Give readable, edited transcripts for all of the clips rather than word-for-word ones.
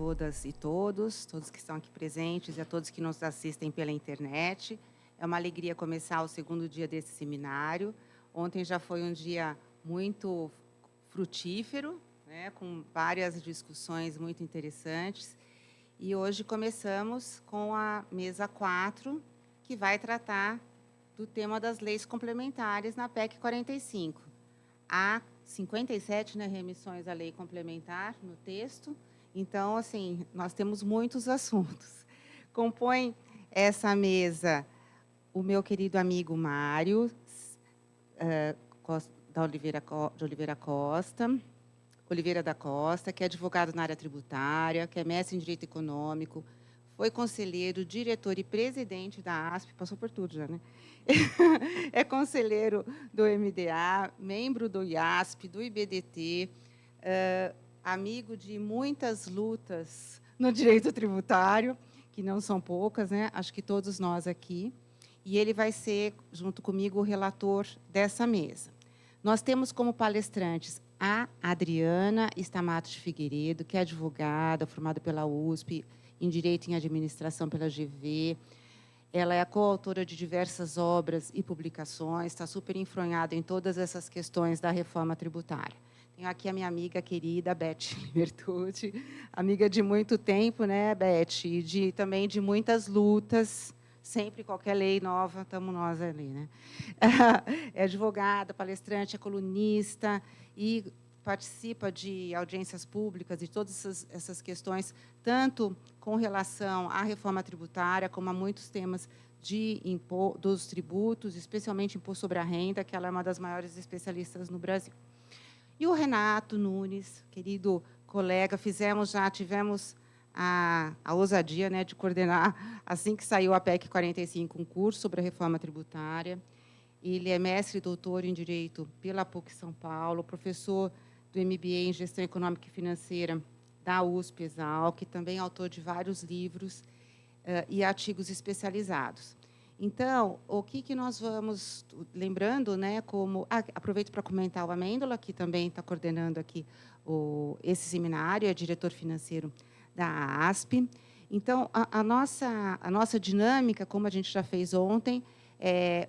todas e todos que estão aqui presentes e a todos que nos assistem pela internet. É uma alegria começar o segundo dia desse seminário. Ontem já foi um dia muito frutífero, né, com várias discussões muito interessantes. E hoje começamos com a mesa 4, que vai tratar do tema das leis complementares na PEC 45. Há 57, né, remissões à lei complementar no texto. Então, assim, nós temos muitos assuntos. Compõe essa mesa o meu querido amigo Mário Oliveira da Costa, que é advogado na área tributária, que é mestre em Direito Econômico, foi conselheiro, diretor e presidente da ASP, passou por tudo já, né? É conselheiro do MDA, membro do IASP, do IBDT, amigo de muitas lutas no direito tributário, que não são poucas, né? Acho que todos nós aqui. E ele vai ser, junto comigo, o relator dessa mesa. Nós temos como palestrantes a Adriana Stamato de Figueiredo, que é advogada, formada pela USP, em Direito e Administração pela GV. Ela é a coautora de diversas obras e publicações, está super enfronhada em todas essas questões da reforma tributária. Tenho aqui a minha amiga querida, Beth Bertucci, amiga de muito tempo, né, Beth? E também de muitas lutas, sempre qualquer lei nova, estamos nós ali, né? É advogada, palestrante, é colunista e participa de audiências públicas e todas essas questões, tanto com relação à reforma tributária, como a muitos temas dos tributos, especialmente imposto sobre a renda, que ela é uma das maiores especialistas no Brasil. E o Renato Nunes, querido colega, tivemos a ousadia, né, de coordenar, assim que saiu a PEC 45, um curso sobre a reforma tributária. Ele é mestre e doutor em Direito pela PUC São Paulo, professor do MBA em Gestão Econômica e Financeira da USP Exalc, também autor de vários livros e artigos especializados. Então, o que nós vamos... Lembrando, né, como... aproveito para comentar o Amêndola, que também está coordenando aqui esse seminário, é diretor financeiro da ASP. Então, a nossa dinâmica, como a gente já fez ontem,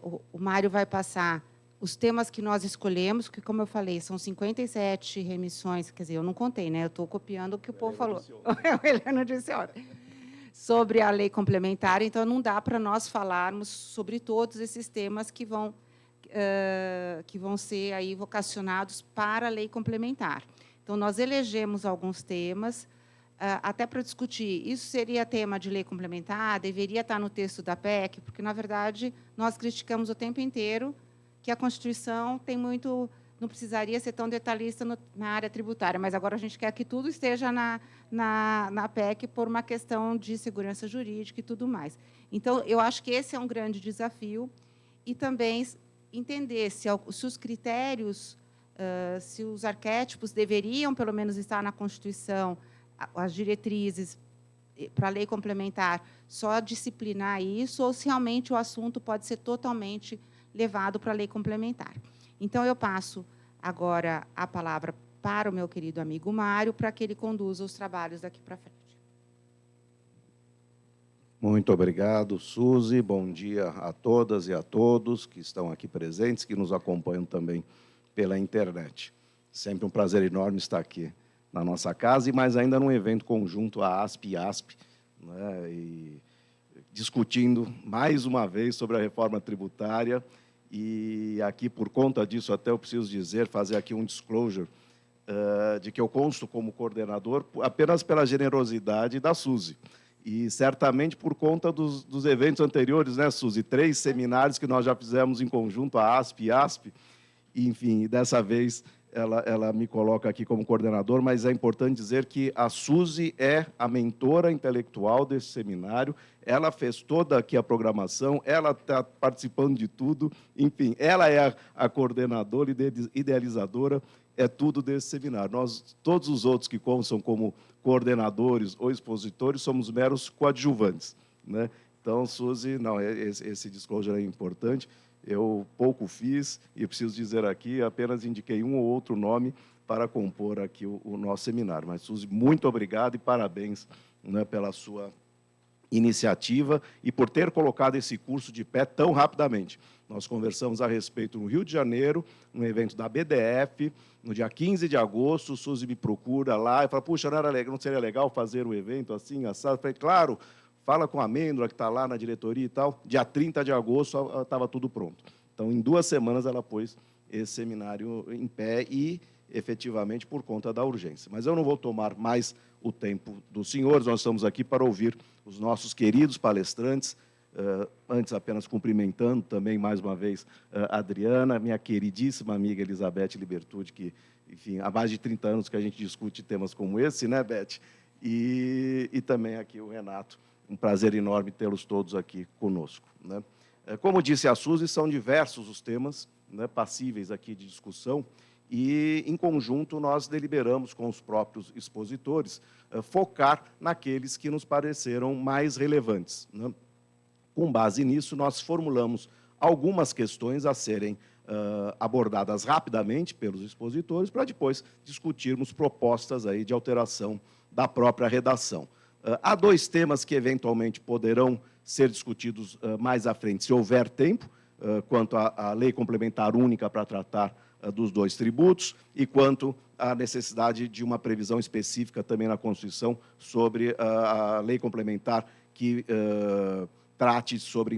o Mário vai passar os temas que nós escolhemos, que, como eu falei, são 57 remissões, quer dizer, eu não contei, né? Eu estou copiando o que o povo falou. O Heleno disse, olha, sobre a lei complementar, então não dá para nós falarmos sobre todos esses temas que vão ser aí vocacionados para a lei complementar. Então, nós elegemos alguns temas, até para discutir, isso seria tema de lei complementar, deveria estar no texto da PEC, porque, na verdade, nós criticamos o tempo inteiro que a Constituição tem muito, não precisaria ser tão detalhista na área tributária, mas agora a gente quer que tudo esteja na PEC por uma questão de segurança jurídica e tudo mais. Então, eu acho que esse é um grande desafio, e também entender se os critérios, se os arquétipos deveriam, pelo menos, estar na Constituição, as diretrizes para a lei complementar, só disciplinar isso, ou se realmente o assunto pode ser totalmente levado para a lei complementar. Então, eu passo agora a palavra para o meu querido amigo Mário, para que ele conduza os trabalhos daqui para frente. Muito obrigado, Suzy. Bom dia a todas e a todos que estão aqui presentes, que nos acompanham também pela internet. Sempre um prazer enorme estar aqui na nossa casa, e mais ainda num evento conjunto, a ASP e ASP, né, e discutindo mais uma vez sobre a reforma tributária. E aqui, por conta disso, até eu preciso dizer, fazer aqui um disclosure, de que eu consto como coordenador apenas pela generosidade da Suzy. E certamente por conta dos eventos anteriores, né, Suzy? 3 seminários que nós já fizemos em conjunto, a ASP e ASP, e, enfim, dessa vez ela me coloca aqui como coordenador, mas é importante dizer que a Suzy é a mentora intelectual desse seminário, ela fez toda aqui a programação, ela está participando de tudo, enfim, ela é a coordenadora e idealizadora, é tudo desse seminário. Nós, todos os outros que constam como coordenadores ou expositores, somos meros coadjuvantes, né? Então, Suzy, não, esse disclosure é importante. eu pouco fiz, e preciso dizer aqui, apenas indiquei um ou outro nome para compor aqui o nosso seminário. Mas, Suzy, muito obrigado e parabéns, né, pela sua iniciativa e por ter colocado esse curso de pé tão rapidamente. Nós conversamos a respeito no Rio de Janeiro, no evento da BDF, no dia 15 de agosto, o Suzy me procura lá e fala, puxa, não seria legal fazer o evento assim, assado? Eu falei, claro, fala com a Amêndoa, que está lá na diretoria e tal. Dia 30 de agosto estava tudo pronto. Então, em 2 semanas, ela pôs esse seminário em pé e, efetivamente, por conta da urgência. Mas eu não vou tomar mais o tempo dos senhores, nós estamos aqui para ouvir os nossos queridos palestrantes, antes apenas cumprimentando também, mais uma vez, a Adriana, minha queridíssima amiga Elizabeth Libertude, que, enfim, há mais de 30 anos que a gente discute temas como esse, né, Beth? E também aqui o Renato, um prazer enorme tê-los todos aqui conosco, né? Como disse a Suzy, são diversos os temas, né, passíveis aqui de discussão, e, em conjunto, nós deliberamos com os próprios expositores focar naqueles que nos pareceram mais relevantes, né? Com base nisso, nós formulamos algumas questões a serem abordadas rapidamente pelos expositores, para depois discutirmos propostas aí de alteração da própria redação. Há 2 temas que, eventualmente, poderão ser discutidos mais à frente, se houver tempo, quanto à lei complementar única para tratar dos 2 tributos e quanto à necessidade de uma previsão específica também na Constituição sobre a lei complementar que trate sobre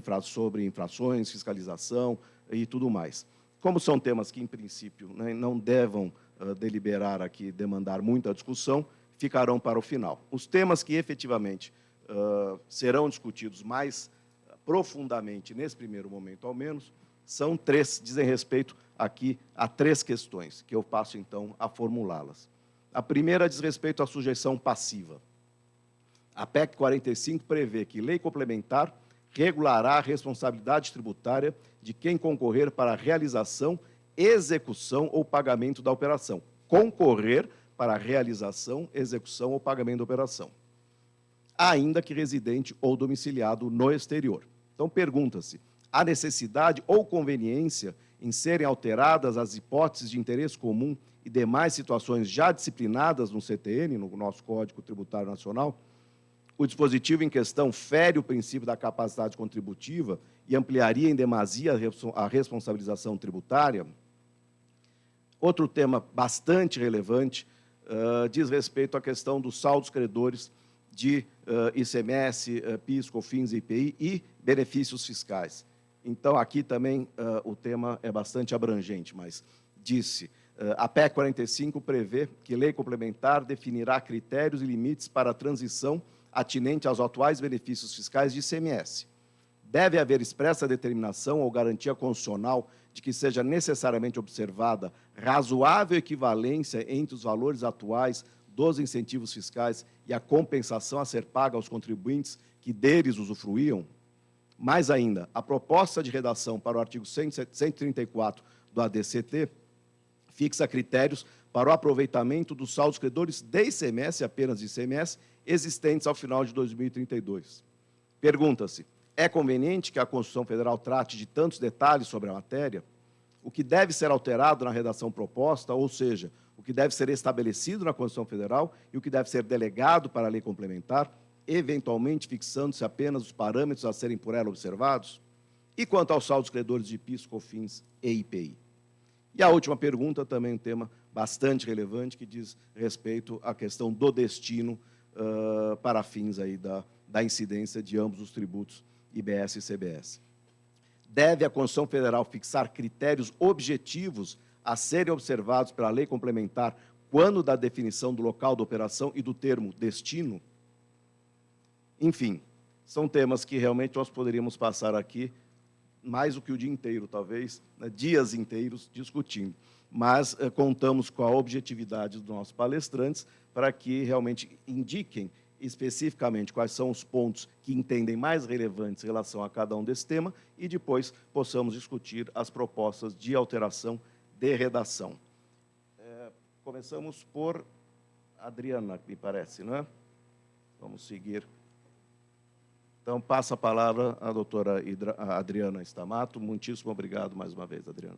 infrações, fiscalização e tudo mais. Como são temas que, em princípio, né, não devam deliberar aqui, demandar muita discussão, ficarão para o final. Os temas que, efetivamente, serão discutidos mais profundamente, nesse primeiro momento, ao menos, são 3, dizem respeito aqui a 3 questões, que eu passo, então, a formulá-las. A primeira diz respeito à sujeição passiva. A PEC 45 prevê que lei complementar regulará a responsabilidade tributária de quem concorrer para a realização, execução ou pagamento da operação. Concorrer para a realização, execução ou pagamento da operação, ainda que residente ou domiciliado no exterior. Então, pergunta-se, há necessidade ou conveniência em serem alteradas as hipóteses de interesse comum e demais situações já disciplinadas no CTN, no nosso Código Tributário Nacional? O dispositivo em questão fere o princípio da capacidade contributiva e ampliaria em demasia a responsabilização tributária? Outro tema bastante relevante diz respeito à questão dos saldos credores de ICMS, PIS, COFINS, IPI e benefícios fiscais. Então, aqui também o tema é bastante abrangente, mas disse, a PEC 45 prevê que lei complementar definirá critérios e limites para a transição atinente aos atuais benefícios fiscais de ICMS. Deve haver expressa determinação ou garantia constitucional de que seja necessariamente observada razoável equivalência entre os valores atuais dos incentivos fiscais e a compensação a ser paga aos contribuintes que deles usufruíam? Mais ainda, a proposta de redação para o artigo 134 do ADCT fixa critérios para o aproveitamento dos saldos credores de ICMS, apenas de ICMS, existentes ao final de 2032. Pergunta-se, é conveniente que a Constituição Federal trate de tantos detalhes sobre a matéria? O que deve ser alterado na redação proposta, ou seja, o que deve ser estabelecido na Constituição Federal e o que deve ser delegado para a lei complementar, eventualmente fixando-se apenas os parâmetros a serem por ela observados? E quanto aos saldos credores de PIS, COFINS e IPI? E a última pergunta, também um tema bastante relevante, que diz respeito à questão do destino para fins aí da incidência de ambos os tributos, IBS e CBS. Deve a Constituição Federal fixar critérios objetivos a serem observados pela lei complementar quando da definição do local da operação e do termo destino? Enfim, são temas que realmente nós poderíamos passar aqui mais do que o dia inteiro, talvez, né, dias inteiros discutindo. Mas contamos com a objetividade dos nossos palestrantes para que realmente indiquem especificamente quais são os pontos que entendem mais relevantes em relação a cada um desse tema e depois possamos discutir as propostas de alteração de redação. Começamos por Adriana, me parece, não é? Vamos seguir Então, passa a palavra à doutora Adriana Stamato. Muitíssimo obrigado mais uma vez, Adriana.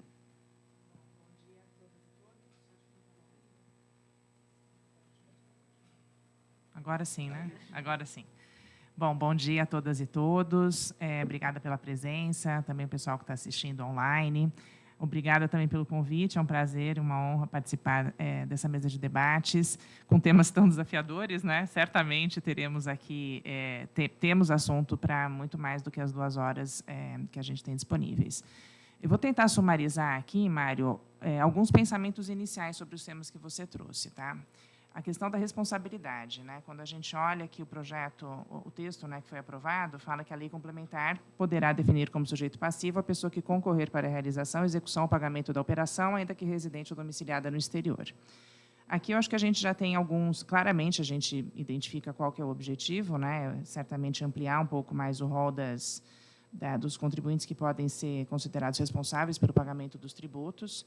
Agora sim, né? Agora sim. Bom dia a todas e todos. Obrigada pela presença, também o pessoal que está assistindo online. Obrigada também pelo convite, é um prazer e uma honra participar dessa mesa de debates, com temas tão desafiadores, né? Certamente teremos aqui, temos assunto para muito mais do que as 2 horas que a gente tem disponíveis. Eu vou tentar sumarizar aqui, Mário, alguns pensamentos iniciais sobre os temas que você trouxe, tá? A questão da responsabilidade, né? Quando a gente olha que o projeto, o texto, né, que foi aprovado, fala que a lei complementar poderá definir como sujeito passivo a pessoa que concorrer para a realização, execução ou pagamento da operação, ainda que residente ou domiciliada no exterior. Aqui eu acho que a gente já tem alguns, claramente a gente identifica qual que é o objetivo, né? Certamente ampliar um pouco mais o rol dos contribuintes que podem ser considerados responsáveis pelo pagamento dos tributos,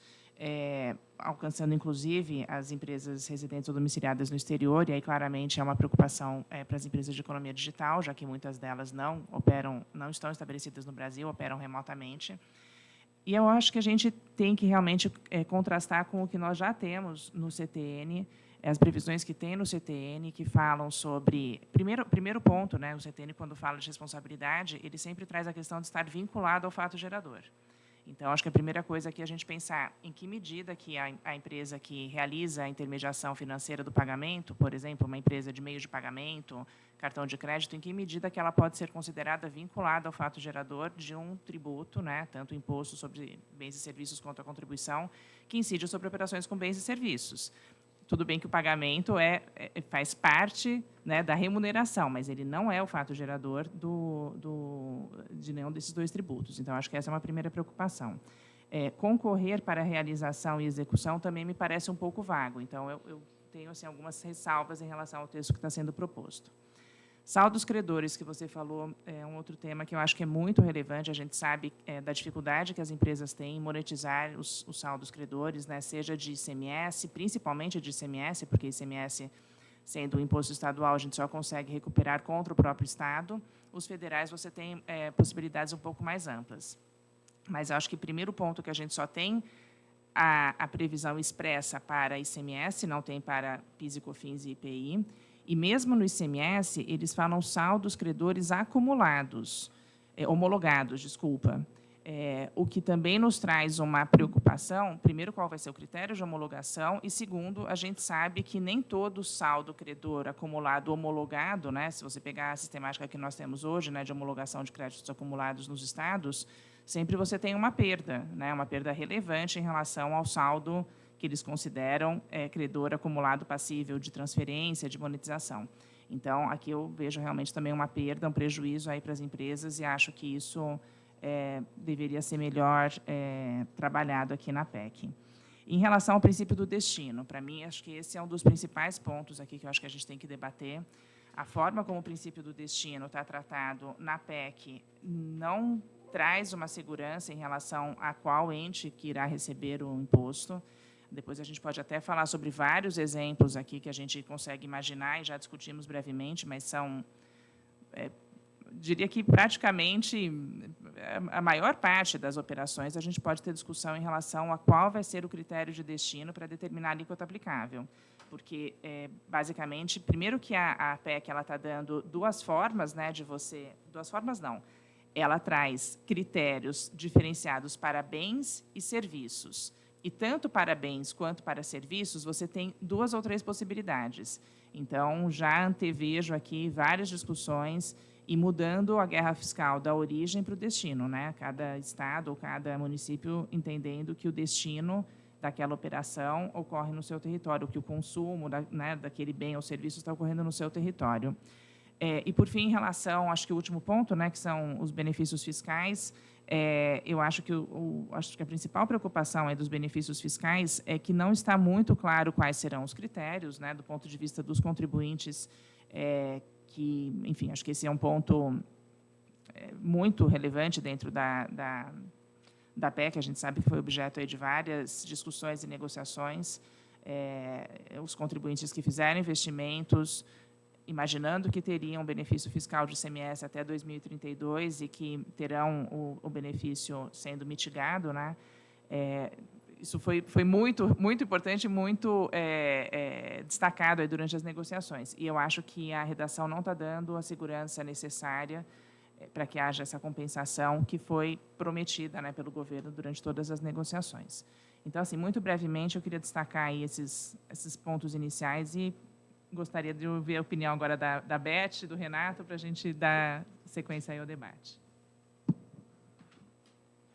alcançando, inclusive, as empresas residentes ou domiciliadas no exterior, e aí, claramente, é uma preocupação para as empresas de economia digital, já que muitas delas não estão estabelecidas no Brasil, operam remotamente. E eu acho que a gente tem que realmente contrastar com o que nós já temos no CTN, as previsões que tem no CTN, que falam sobre... Primeiro ponto, né, o CTN, quando fala de responsabilidade, ele sempre traz a questão de estar vinculado ao fato gerador. Então, acho que a primeira coisa aqui é a gente pensar em que medida que a empresa que realiza a intermediação financeira do pagamento, por exemplo, uma empresa de meio de pagamento, cartão de crédito, em que medida que ela pode ser considerada vinculada ao fato gerador de um tributo, né, tanto o imposto sobre bens e serviços quanto a contribuição, que incide sobre operações com bens e serviços. Tudo bem que o pagamento faz parte, né, da remuneração, mas ele não é o fato gerador de nenhum desses 2 tributos. Então, acho que essa é uma primeira preocupação. Concorrer para a realização e execução também me parece um pouco vago. Então, eu tenho assim, algumas ressalvas em relação ao texto que está sendo proposto. Saldos credores, que você falou, é um outro tema que eu acho que é muito relevante. A gente sabe da dificuldade que as empresas têm em monetizar os saldos credores, né, seja de ICMS, principalmente de ICMS, porque ICMS, sendo um imposto estadual, a gente só consegue recuperar contra o próprio Estado. Os federais, você tem possibilidades um pouco mais amplas. Mas eu acho que o primeiro ponto que a gente só tem a previsão expressa para ICMS, não tem para PIS e COFINS e IPI. E mesmo no ICMS, eles falam saldos credores acumulados, homologados, desculpa. O que também nos traz uma preocupação, primeiro, qual vai ser o critério de homologação, e segundo, a gente sabe que nem todo saldo credor acumulado homologado, né, se você pegar a sistemática que nós temos hoje, né, de homologação de créditos acumulados nos estados, sempre você tem uma perda, né, uma perda relevante em relação ao saldo que eles consideram credor acumulado passível de transferência, de monetização. Então, aqui eu vejo realmente também uma perda, um prejuízo aí para as empresas, e acho que isso deveria ser melhor trabalhado aqui na PEC. Em relação ao princípio do destino, para mim, acho que esse é um dos principais pontos aqui que eu acho que a gente tem que debater. A forma como o princípio do destino está tratado na PEC não traz uma segurança em relação a qual ente que irá receber o imposto. Depois a gente pode até falar sobre vários exemplos aqui que a gente consegue imaginar, e já discutimos brevemente, mas são, diria que praticamente a maior parte das operações a gente pode ter discussão em relação a qual vai ser o critério de destino para determinar a alíquota aplicável. Porque, basicamente, primeiro que a PEC está dando 2 formas, né, de você... 2 formas, não. Ela traz critérios diferenciados para bens e serviços. E tanto para bens quanto para serviços, você tem 2 ou 3 possibilidades. Então, já antevejo aqui várias discussões e mudando a guerra fiscal da origem para o destino, né? Cada estado ou cada município entendendo que o destino daquela operação ocorre no seu território, que o consumo daquele bem ou serviço está ocorrendo no seu território. E, por fim, em relação, acho que o último ponto, né, que são os benefícios fiscais, eu acho que, acho que a principal preocupação dos benefícios fiscais é que não está muito claro quais serão os critérios, né, do ponto de vista dos contribuintes, que, enfim, acho que esse é um ponto muito relevante dentro da PEC. A gente sabe que foi objeto aí de várias discussões e negociações. Os contribuintes que fizeram investimentos imaginando que teriam um benefício fiscal de ICMS até 2032 e que terão o benefício sendo mitigado, né? Isso foi muito importante, muito destacado aí durante as negociações. E eu acho que a redação não está dando a segurança necessária para que haja essa compensação que foi prometida, né, pelo governo durante todas as negociações. Então, assim, muito brevemente, eu queria destacar aí esses pontos iniciais e gostaria de ouvir a opinião agora da Beth, do Renato, para a gente dar sequência aí ao debate.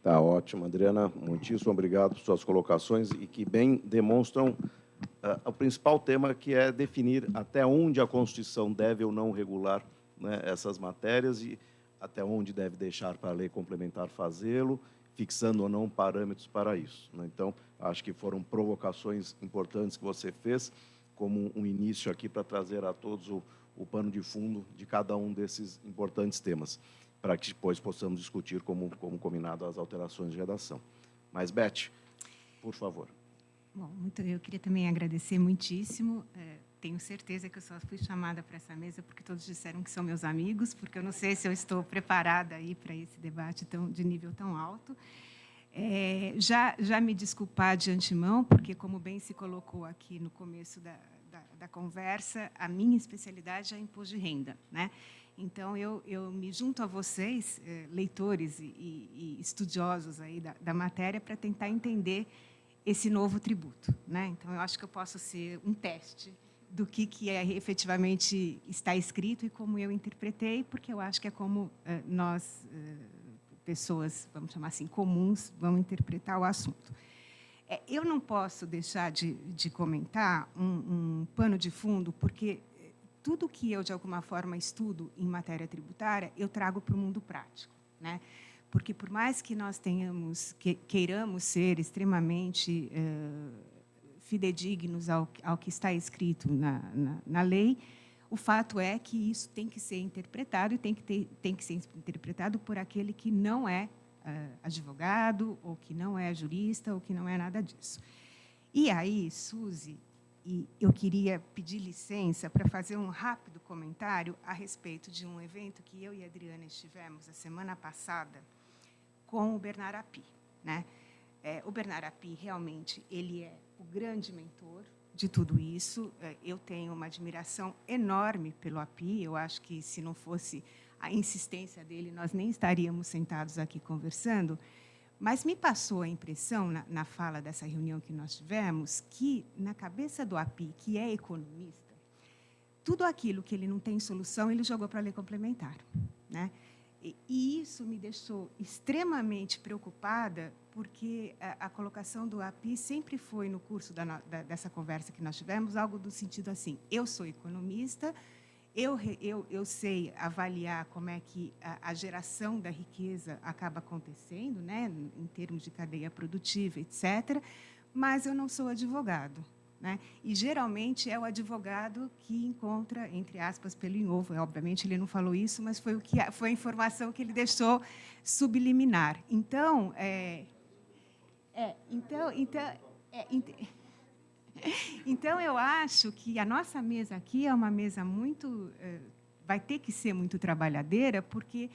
Tá ótimo, Adriana. Muitíssimo obrigado por suas colocações e que bem demonstram o principal tema, que é definir até onde a Constituição deve ou não regular, né, essas matérias e até onde deve deixar para a lei complementar fazê-lo, fixando ou não parâmetros para isso, né? Então, acho que foram provocações importantes que você fez, como um início aqui para trazer a todos o pano de fundo de cada um desses importantes temas, para que depois possamos discutir como combinado as alterações de redação. Mas, Beth, por favor. Bom, eu queria também agradecer muitíssimo. Tenho certeza que eu só fui chamada para essa mesa porque todos disseram que são meus amigos, porque eu não sei se eu estou preparada aí para esse debate de nível tão alto. Já me desculpar de antemão, porque, como bem se colocou aqui no começo da conversa, a minha especialidade é imposto de renda, né? Então, eu me junto a vocês, leitores e estudiosos aí da matéria, para tentar entender esse novo tributo, né? Então, eu acho que eu posso ser um teste do que efetivamente está escrito e como eu interpretei, porque eu acho que é como nós, pessoas, vamos chamar assim, comuns, vamos interpretar o assunto. Eu não posso deixar de comentar um pano de fundo, porque tudo que eu, de alguma forma, estudo em matéria tributária, eu trago para o mundo prático, né? Porque, por mais que nós queiramos ser extremamente fidedignos ao que está escrito na lei, o fato é que isso tem que ser interpretado e tem que ser interpretado por aquele que não é advogado, ou que não é jurista, ou que não é nada disso. E aí, Suzy, eu queria pedir licença para fazer um rápido comentário a respeito de um evento que eu e a Adriana estivemos a semana passada com o Bernard Api, né? O Bernard Api, realmente, ele é o grande mentor de tudo isso. Eu tenho uma admiração enorme pelo Api. Eu acho que, se não fosse a insistência dele, nós nem estaríamos sentados aqui conversando. Mas me passou a impressão, na fala dessa reunião que nós tivemos, que, na cabeça do Api, que é economista, tudo aquilo que ele não tem solução, ele jogou para a lei complementar, né? E isso me deixou extremamente preocupada, porque a colocação do Api sempre foi, no curso dessa conversa que nós tivemos, algo do sentido assim: eu sou economista, eu sei avaliar como é que a geração da riqueza acaba acontecendo, né, em termos de cadeia produtiva, etc., mas eu não sou advogado, né? E, geralmente, é o advogado que encontra, entre aspas, pelo em ovo. Então, ele não falou isso, mas foi a informação que ele deixou subliminar. Então, então, eu acho que a nossa mesa aqui é uma mesa muito... vai ter que ser muito trabalhadeira, porque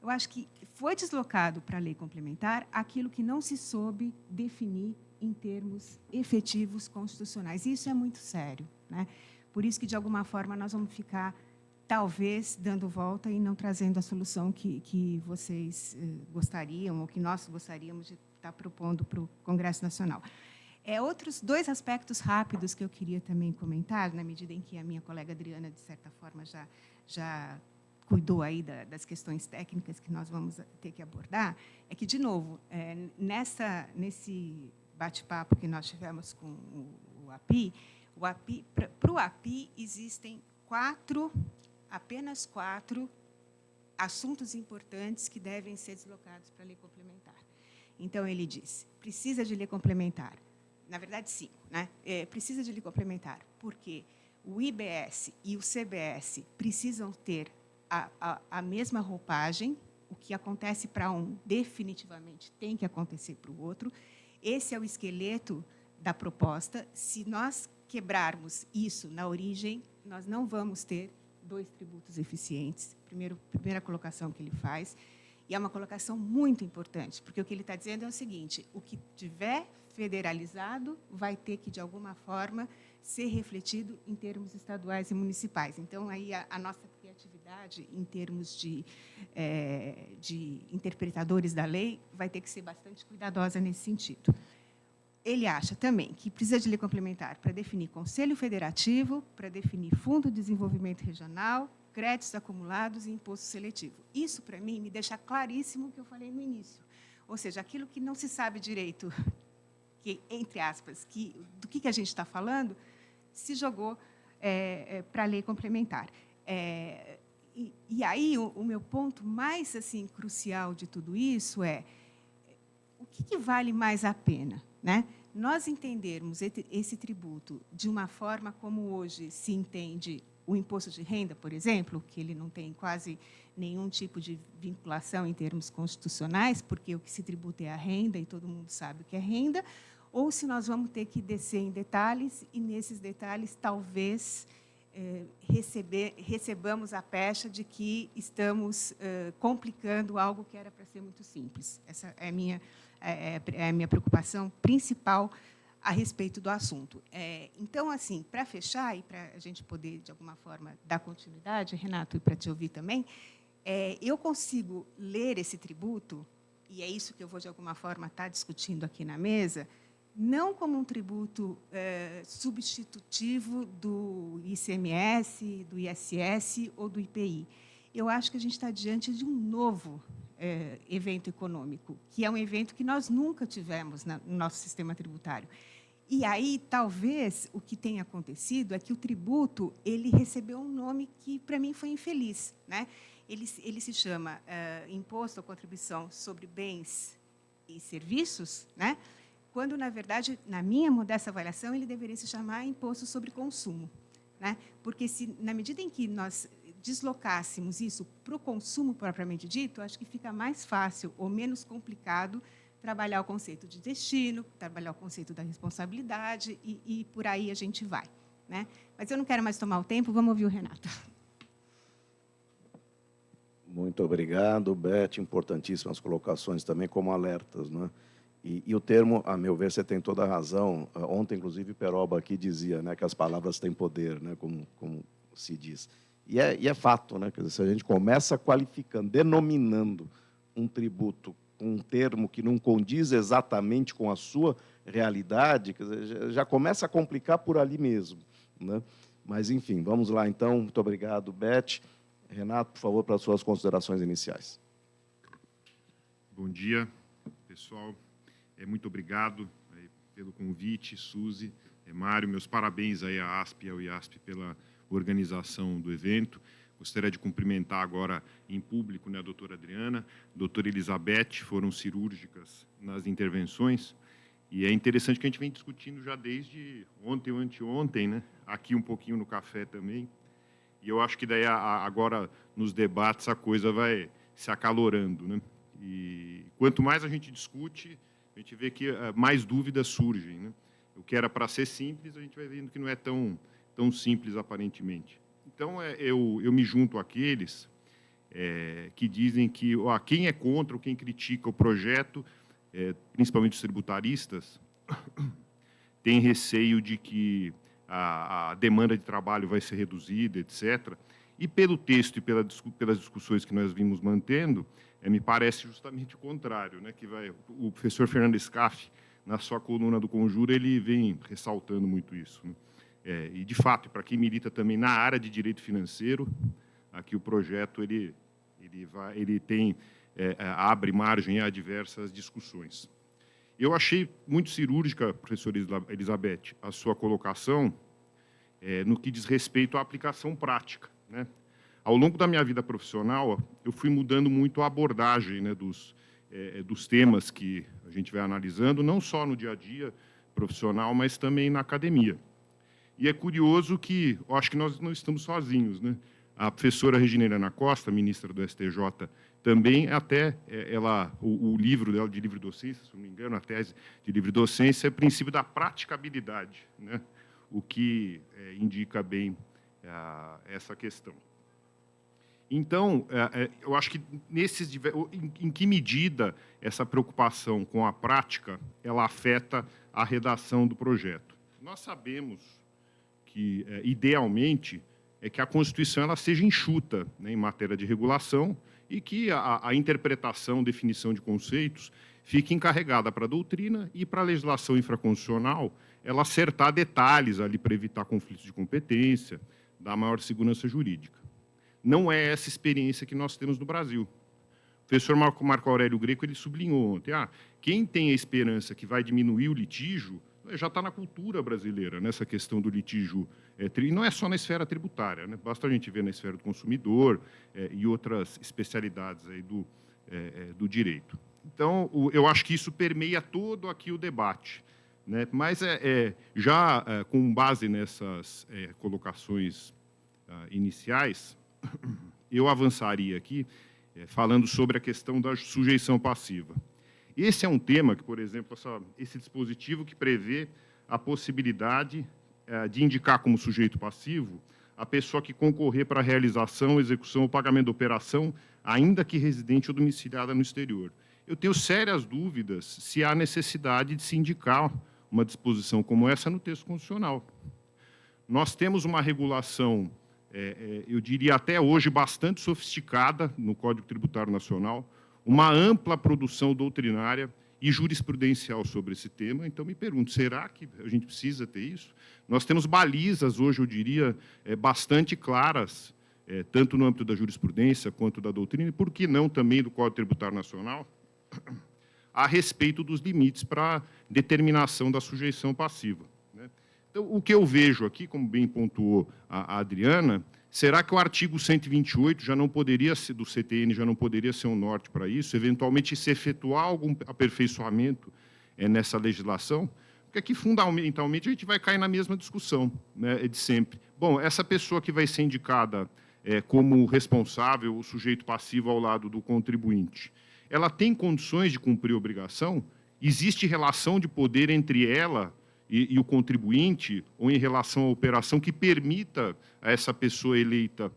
eu acho que foi deslocado para a lei complementar aquilo que não se soube definir em termos efetivos constitucionais. E isso é muito sério, né? Por isso que, de alguma forma, nós vamos ficar, talvez, dando volta e não trazendo a solução que vocês gostariam, ou que nós gostaríamos de estar propondo para o Congresso Nacional. Outros dois aspectos rápidos que eu queria também comentar, na medida em que a minha colega Adriana, de certa forma, já cuidou aí das questões técnicas que nós vamos ter que abordar, é que, de novo, nesse bate-papo que nós tivemos com o Api, para o Api existem apenas quatro assuntos importantes que devem ser deslocados para a lei complementar. Então, ele diz, precisa de lei complementar. Na verdade, 5, né? Precisa de lei complementar, porque o IBS e o CBS precisam ter a mesma roupagem. O que acontece para um, definitivamente, tem que acontecer para o outro. Esse é o esqueleto da proposta. Se nós quebrarmos isso na origem, nós não vamos ter 2 tributos eficientes, primeira colocação que ele faz, e é uma colocação muito importante, porque o que ele está dizendo é o seguinte: o que tiver federalizado vai ter que, de alguma forma, ser refletido em termos estaduais e municipais. Então, aí a nossa criatividade, em termos de interpretadores da lei, vai ter que ser bastante cuidadosa nesse sentido. Ele acha também que precisa de lei complementar para definir Conselho Federativo, para definir Fundo de Desenvolvimento Regional, créditos acumulados e imposto seletivo. Isso, para mim, me deixa claríssimo o que eu falei no início. Ou seja, aquilo que não se sabe direito, que, entre aspas, do que a gente está falando, se jogou para a lei complementar. E aí, o meu ponto mais assim, crucial de tudo isso é o que vale mais a pena, né? Nós entendermos esse tributo de uma forma como hoje se entende o imposto de renda, por exemplo, que ele não tem quase nenhum tipo de vinculação em termos constitucionais, porque o que se tributa é a renda e todo mundo sabe o que é renda, ou se nós vamos ter que descer em detalhes e, nesses detalhes, talvez recebamos a pecha de que estamos complicando algo que era para ser muito simples. Essa é a minha preocupação principal a respeito do assunto. Então, assim, para fechar e para a gente poder, de alguma forma, dar continuidade, Renato, e para te ouvir também, eu consigo ler esse tributo, e é isso que eu vou, de alguma forma, estar discutindo aqui na mesa, não como um tributo substitutivo do ICMS, do ISS ou do IPI. Eu acho que a gente está diante de um novo evento econômico, que é um evento que nós nunca tivemos no nosso sistema tributário. E aí, talvez, o que tenha acontecido é que o tributo ele recebeu um nome que, para mim, foi infeliz, né? Ele se chama Imposto ou Contribuição sobre Bens e Serviços, né? Quando, na verdade, na minha modesta avaliação, ele deveria se chamar Imposto sobre Consumo, né? Porque, na medida em que nós deslocássemos isso para o consumo propriamente dito, acho que fica mais fácil ou menos complicado trabalhar o conceito de destino, trabalhar o conceito da responsabilidade e por aí a gente vai, né? Mas eu não quero mais tomar o tempo, vamos ouvir o Renato. Muito obrigado, Beth. Importantíssimas colocações também como alertas, né? E o termo, a meu ver, você tem toda a razão. Ontem, inclusive, Peroba aqui dizia, né, que as palavras têm poder, né, como se diz. E é fato, né? Quer dizer, se a gente começa qualificando, denominando um tributo com um termo que não condiz exatamente com a sua realidade, quer dizer, já começa a complicar por ali mesmo, né? Mas, enfim, vamos lá, então. Muito obrigado, Beth. Renato, por favor, para as suas considerações iniciais. Bom dia, pessoal. Muito obrigado pelo convite, Suzy, Mário. Meus parabéns aí à ASP e ao IASP pela organização do evento. Gostaria de cumprimentar agora em público, né, a doutora Adriana, a doutora Elizabeth, foram cirúrgicas nas intervenções, e é interessante que a gente vem discutindo já desde ontem ou anteontem, né, aqui um pouquinho no café também, e eu acho que daí agora nos debates a coisa vai se acalorando, né, e quanto mais a gente discute, a gente vê que mais dúvidas surgem, né. O que era para ser simples, a gente vai vendo que não é tão simples aparentemente. Então, eu me junto àqueles que dizem que quem é contra ou quem critica o projeto, principalmente os tributaristas, tem receio de que a demanda de trabalho vai ser reduzida, etc. E pelo texto e pelas discussões que nós vimos mantendo, me parece justamente o contrário, né? O professor Fernando Scaff, na sua coluna do Conjura, ele vem ressaltando muito isso, né? E, de fato, para quem milita também na área de direito financeiro, aqui o projeto ele abre margem a diversas discussões. Eu achei muito cirúrgica, professora Elizabeth, a sua colocação no que diz respeito à aplicação prática, né? Ao longo da minha vida profissional, eu fui mudando muito a abordagem, né, dos temas que a gente vai analisando, não só no dia a dia profissional, mas também na academia. E é curioso que, eu acho que nós não estamos sozinhos, né? A professora Regina Helena Costa, ministra do STJ, também o livro dela de livre docência, se não me engano, a tese de livre docência é o princípio da praticabilidade, né? O que indica bem essa questão. Então, eu acho que em que medida essa preocupação com a prática ela afeta a redação do projeto? Nós sabemos que, idealmente, é que a Constituição ela seja enxuta, né, em matéria de regulação e que a interpretação, definição de conceitos fique encarregada para a doutrina e para a legislação infraconstitucional ela acertar detalhes ali para evitar conflitos de competência, dar maior segurança jurídica. Não é essa experiência que nós temos no Brasil. O professor Marco Aurélio Greco ele sublinhou ontem, quem tem a esperança que vai diminuir o litígio já está na cultura brasileira, nessa questão do litígio, e não é só na esfera tributária, né? Basta a gente ver na esfera do consumidor e outras especialidades aí do direito. Então, eu acho que isso permeia todo aqui o debate, né? Mas, já com base nessas colocações iniciais, eu avançaria aqui falando sobre a questão da sujeição passiva. Esse é um tema que, por exemplo, esse dispositivo que prevê a possibilidade de indicar como sujeito passivo a pessoa que concorrer para a realização, execução ou pagamento da operação, ainda que residente ou domiciliada no exterior. Eu tenho sérias dúvidas se há necessidade de se indicar uma disposição como essa no texto constitucional. Nós temos uma regulação, eu diria até hoje, bastante sofisticada no Código Tributário Nacional, uma ampla produção doutrinária e jurisprudencial sobre esse tema. Então, me pergunto, será que a gente precisa ter isso? Nós temos balizas, hoje, eu diria, bastante claras, tanto no âmbito da jurisprudência quanto da doutrina, e por que não também do Código Tributário Nacional, a respeito dos limites para determinação da sujeição passiva, né? Então, o que eu vejo aqui, como bem pontuou a Adriana, será que o artigo 128 já não poderia ser, do CTN já não poderia ser um norte para isso, eventualmente se efetuar algum aperfeiçoamento nessa legislação? Porque aqui, fundamentalmente, a gente vai cair na mesma discussão, né, de sempre. Bom, essa pessoa que vai ser indicada como responsável, o sujeito passivo ao lado do contribuinte, ela tem condições de cumprir a obrigação? Existe relação de poder entre ela e o contribuinte, ou em relação à operação que permita a essa pessoa eleita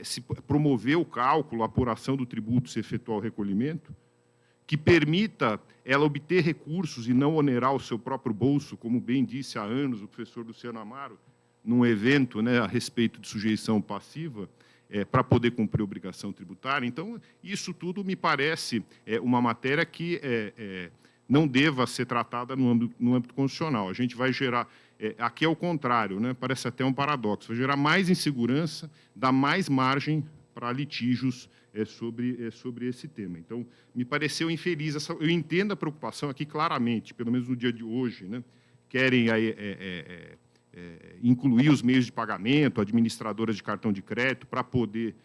se promover o cálculo, a apuração do tributo, se efetuar o recolhimento, que permita ela obter recursos e não onerar o seu próprio bolso, como bem disse há anos o professor Luciano Amaro, num evento, né, a respeito de sujeição passiva, para poder cumprir a obrigação tributária. Então, isso tudo me parece uma matéria que não deva ser tratada no âmbito constitucional. A gente vai gerar... aqui é o contrário, né? Parece até um paradoxo. Vai gerar mais insegurança, dar mais margem para litígios sobre esse tema. Então, me pareceu infeliz. Eu entendo a preocupação aqui claramente, pelo menos no dia de hoje, né? Querem incluir os meios de pagamento, administradoras de cartão de crédito, para poder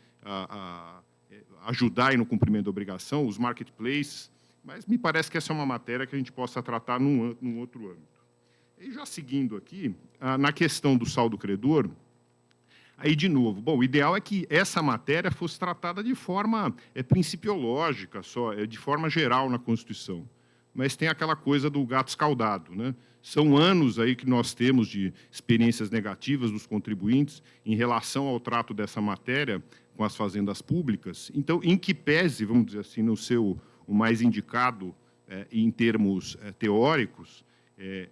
ajudar no cumprimento da obrigação, os marketplaces, mas me parece que essa é uma matéria que a gente possa tratar num outro âmbito. E já seguindo aqui, na questão do saldo credor, aí, de novo, bom, o ideal é que essa matéria fosse tratada de forma principiológica, de forma geral na Constituição. Mas tem aquela coisa do gato escaldado, né? São anos aí que nós temos de experiências negativas dos contribuintes em relação ao trato dessa matéria com as fazendas públicas. Então, em que pese, vamos dizer assim, o mais indicado em termos teóricos,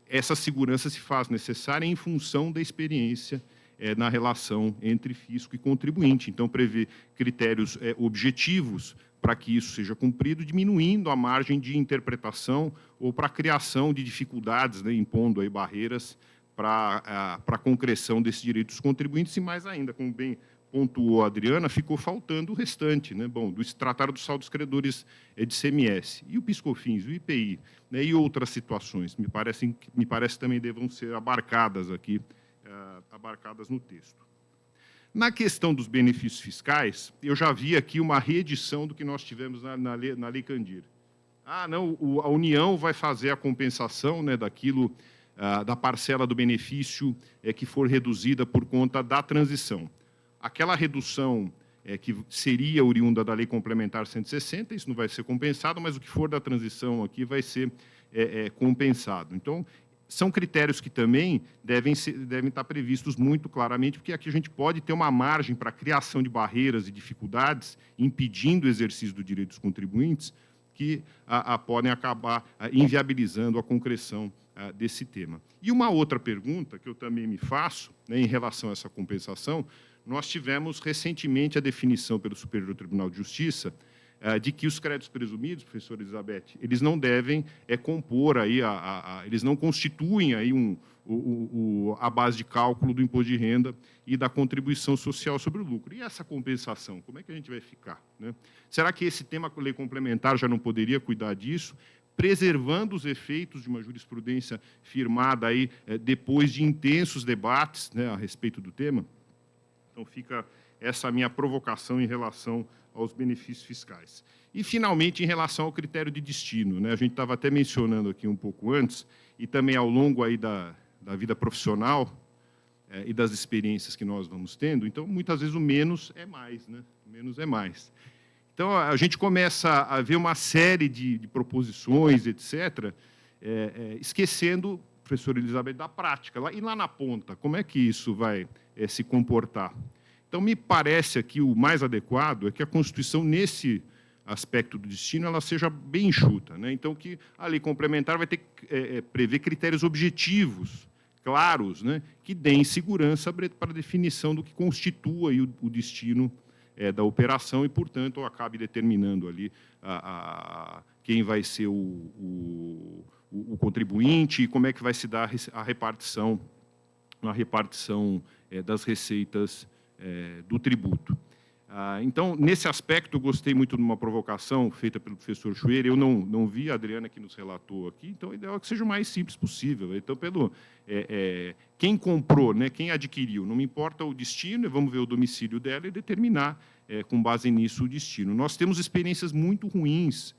essa segurança se faz necessária em função da experiência na relação entre fisco e contribuinte. Então, prevê critérios objetivos para que isso seja cumprido, diminuindo a margem de interpretação ou para a criação de dificuldades, né, impondo aí barreiras para a concreção desses direitos dos contribuintes, e mais ainda, como bem pontuou a Adriana, ficou faltando o restante, né? Bom, trataram dos saldos credores de CMS, e o PIS/COFINS, o IPI, né, e outras situações, me parece também devam ser abarcadas aqui, abarcadas no texto. Na questão dos benefícios fiscais, eu já vi aqui uma reedição do que nós tivemos na Lei Candir. Não, a União vai fazer a compensação, né, daquilo, da parcela do benefício que for reduzida por conta da transição. Aquela redução que seria oriunda da Lei Complementar 160, isso não vai ser compensado, mas o que for da transição aqui vai ser compensado. Então, são critérios que também devem estar previstos muito claramente, porque aqui a gente pode ter uma margem para a criação de barreiras e dificuldades, impedindo o exercício do direito dos contribuintes, que podem acabar inviabilizando a concreção desse tema. E uma outra pergunta que eu também me faço, né, em relação a essa compensação, nós tivemos recentemente a definição pelo Superior Tribunal de Justiça de que os créditos presumidos, professora Elizabeth, eles não devem compor aí eles não constituem aí a base de cálculo do imposto de renda e da contribuição social sobre o lucro. E essa compensação, como é que a gente vai ficar, né? Será que esse tema com lei complementar já não poderia cuidar disso, preservando os efeitos de uma jurisprudência firmada aí depois de intensos debates, né, a respeito do tema? Então, fica essa minha provocação em relação aos benefícios fiscais. E, finalmente, em relação ao critério de destino, né? A gente estava até mencionando aqui um pouco antes, e também ao longo aí da vida profissional e das experiências que nós vamos tendo, então, muitas vezes, o menos é mais, né? O menos é mais. Então, a gente começa a ver uma série de proposições, etc., esquecendo, professora Elizabeth, da prática. E lá na ponta, como é que isso vai se comportar? Então, me parece aqui o mais adequado é que a Constituição, nesse aspecto do destino, ela seja bem enxuta, né? Então, que a lei complementar vai ter que prever critérios objetivos, claros, né, que deem segurança para a definição do que constitua aí o destino da operação e, portanto, acabe determinando ali quem vai ser o contribuinte e como é que vai se dar a repartição das receitas do tributo. Então, nesse aspecto, eu gostei muito de uma provocação feita pelo professor Schwerer. Eu não vi a Adriana, que nos relatou aqui, então, o ideal é que seja o mais simples possível. Então, quem comprou, né, quem adquiriu, não me importa o destino, vamos ver o domicílio dela e determinar, com base nisso, o destino. Nós temos experiências muito ruins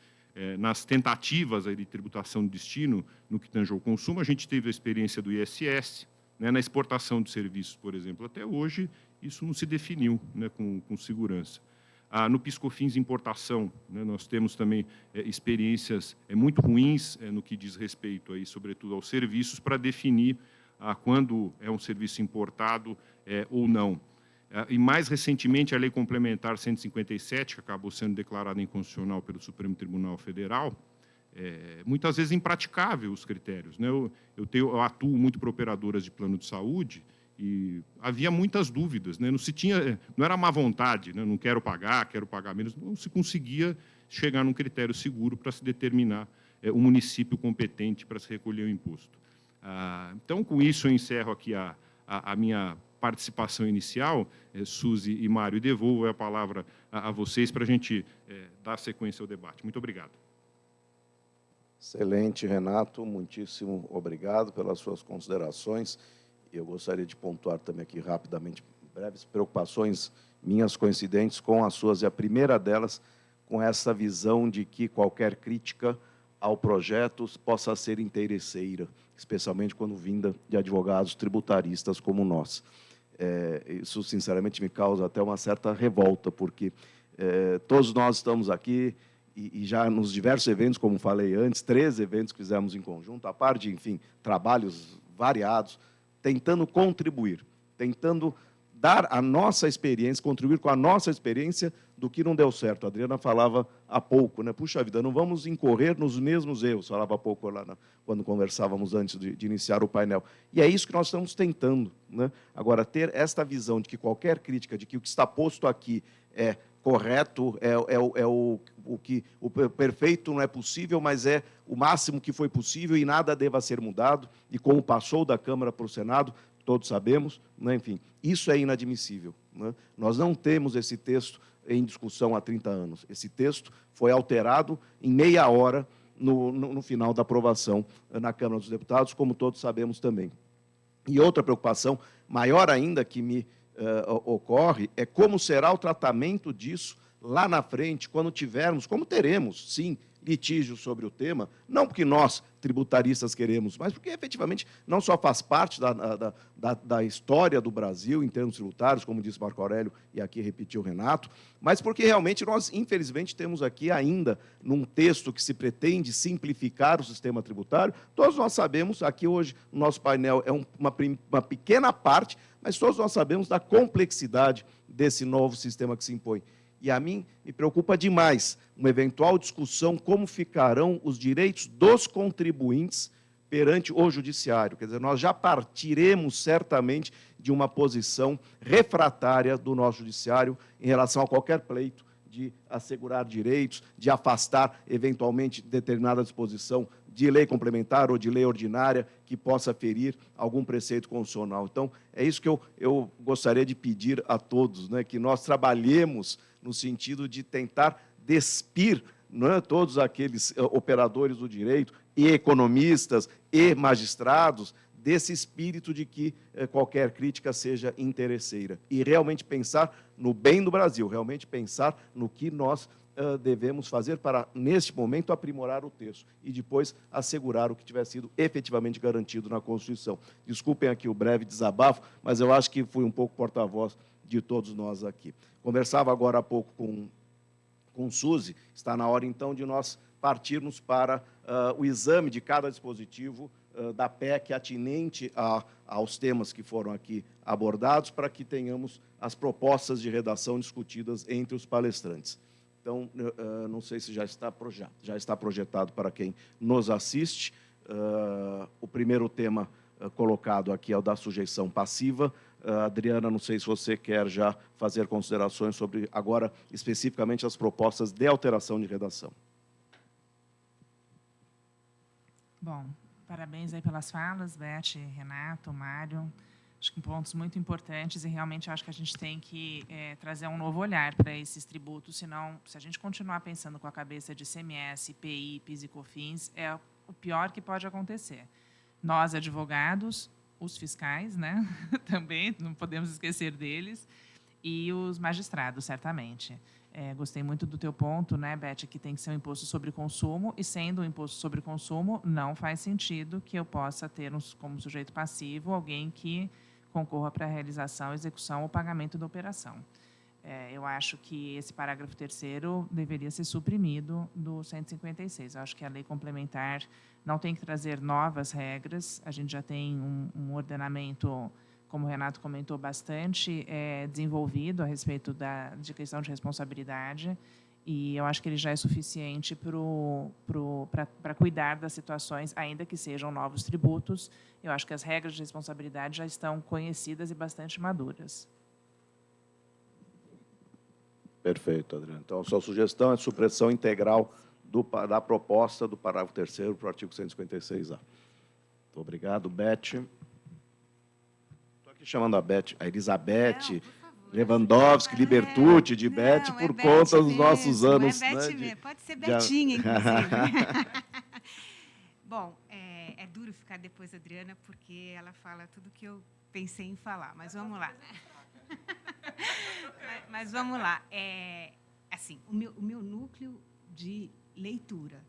nas tentativas aí de tributação de destino no que tange ao consumo. A gente teve a experiência do ISS, né, na exportação de serviços, por exemplo. Até hoje, isso não se definiu, né, com segurança. No PiscoFins importação, né, nós temos também experiências muito ruins no que diz respeito, aí, sobretudo, aos serviços, para definir quando é um serviço importado ou não. E, mais recentemente, a Lei Complementar 157, que acabou sendo declarada inconstitucional pelo Supremo Tribunal Federal, muitas vezes impraticável os critérios, né? Eu atuo muito para operadoras de plano de saúde, e havia muitas dúvidas, né? Não era má vontade, né? Não quero pagar menos, não se conseguia chegar num critério seguro para se determinar o município competente para se recolher o imposto. Então, com isso, eu encerro aqui a minha participação inicial, Suzy e Mário, e devolvo a palavra a vocês para a gente dar sequência ao debate. Muito obrigado. Excelente, Renato, muitíssimo obrigado pelas suas considerações. Eu gostaria de pontuar também aqui rapidamente breves preocupações minhas coincidentes com as suas, e a primeira delas com essa visão de que qualquer crítica ao projeto possa ser interesseira, especialmente quando vinda de advogados tributaristas como nós. Isso, sinceramente, me causa até uma certa revolta, porque todos nós estamos aqui e já nos diversos eventos, como falei antes, 13 eventos que fizemos em conjunto, a par de, enfim, trabalhos variados, tentando contribuir, tentando dar a nossa experiência, contribuir com a nossa experiência do que não deu certo. A Adriana falava há pouco, né? Puxa vida, não vamos incorrer nos mesmos erros, falava há pouco lá quando conversávamos antes de iniciar o painel. E é isso que nós estamos tentando, né? Agora, ter esta visão de que qualquer crítica, de que o que está posto aqui é correto, o perfeito não é possível, mas é o máximo que foi possível e nada deva ser mudado, e como passou da Câmara para o Senado, todos sabemos, né? Enfim, isso é inadmissível, né? Nós não temos esse texto em discussão há 30 anos. Esse texto foi alterado em meia hora no final da aprovação na Câmara dos Deputados, como todos sabemos também. E outra preocupação maior ainda que me ocorre como será o tratamento disso lá na frente, quando tivermos, como teremos, sim, litígio sobre o tema, não porque nós, tributaristas, queremos, mas porque, efetivamente, não só faz parte da história do Brasil, em termos tributários, como disse Marco Aurélio, e aqui repetiu o Renato, mas porque, realmente, nós, infelizmente, temos aqui ainda, num texto que se pretende simplificar o sistema tributário, todos nós sabemos, aqui hoje, o nosso painel é uma pequena parte, mas todos nós sabemos da complexidade desse novo sistema que se impõe. E a mim me preocupa demais uma eventual discussão como ficarão os direitos dos contribuintes perante o judiciário. Quer dizer, nós já partiremos certamente de uma posição refratária do nosso judiciário em relação a qualquer pleito de assegurar direitos, de afastar, eventualmente, determinada disposição de lei complementar ou de lei ordinária que possa ferir algum preceito constitucional. Então, é isso que eu gostaria de pedir a todos, né, que nós trabalhemos no sentido de tentar despir, não é, todos aqueles operadores do direito, e economistas, e magistrados, desse espírito de que qualquer crítica seja interesseira. E realmente pensar no bem do Brasil, realmente pensar no que nós devemos fazer para, neste momento, aprimorar o texto e depois assegurar o que tiver sido efetivamente garantido na Constituição. Desculpem aqui o breve desabafo, mas eu acho que fui um pouco porta-voz de todos nós aqui. Conversava agora há pouco com Suzy, está na hora, então, de nós partirmos para o exame de cada dispositivo da PEC atinente aos temas que foram aqui abordados, para que tenhamos as propostas de redação discutidas entre os palestrantes. Então, não sei se já está projetado para quem nos assiste. O primeiro tema colocado aqui é o da sujeição passiva. Adriana, não sei se você quer já fazer considerações sobre, agora, especificamente, as propostas de alteração de redação. Bom, parabéns aí pelas falas, Beth, Renato, Mário. Acho que pontos muito importantes e realmente acho que a gente tem que trazer um novo olhar para esses tributos, senão, se a gente continuar pensando com a cabeça de ICMS, IPI, PIS e COFINS, é o pior que pode acontecer. Nós, advogados, os fiscais, né? Também, não podemos esquecer deles, e os magistrados, certamente. Gostei muito do teu ponto, né, Beth, que tem que ser um imposto sobre consumo, e sendo um imposto sobre consumo, não faz sentido que eu possa ter como sujeito passivo alguém que concorra para a realização, execução ou pagamento da operação. Eu acho que esse parágrafo 3º deveria ser suprimido do 156. Eu acho que a lei complementar não tem que trazer novas regras, a gente já tem um ordenamento, como o Renato comentou, bastante desenvolvido a respeito de questão de responsabilidade, e eu acho que ele já é suficiente para cuidar das situações, ainda que sejam novos tributos. Eu acho que as regras de responsabilidade já estão conhecidas e bastante maduras. Perfeito, Adriana. Então, a sua sugestão é de supressão integral da proposta do parágrafo 3º para o artigo 156A. Muito obrigado, Beth. Estou aqui chamando a Beth, a Elizabeth, Lewandowski, Libertucci, de Beth, por conta dos nossos anos. É Beth mesmo, pode ser Betinha, inclusive. Bom, é duro ficar depois da Adriana, porque ela fala tudo que eu pensei em falar, mas vamos lá. Mas vamos lá. Assim, o meu núcleo de leitura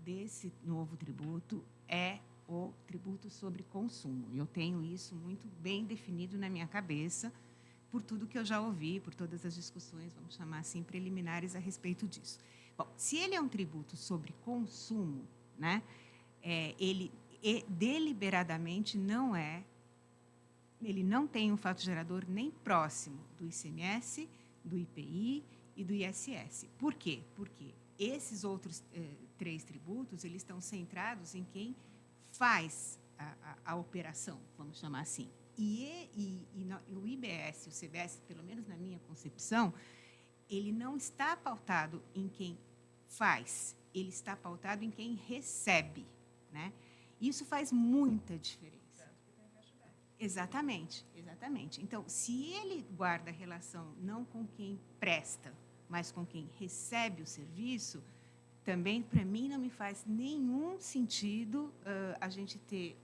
desse novo tributo é o tributo sobre consumo. Eu tenho isso muito bem definido na minha cabeça, por tudo que eu já ouvi, por todas as discussões, vamos chamar assim, preliminares a respeito disso. Bom, se ele é um tributo sobre consumo, né, ele deliberadamente ele não tem um fato gerador nem próximo do ICMS, do IPI e do ISS. Por quê? Porque esses outros 3 tributos, eles estão centrados em quem faz a operação, vamos chamar assim. E o IBS e o CBS, pelo menos na minha concepção, ele não está pautado em quem faz, ele está pautado em quem recebe, né? Isso faz muita diferença. Exatamente, exatamente. Então, se ele guarda a relação não com quem presta, mas com quem recebe o serviço, também, para mim, não me faz nenhum sentido a gente ter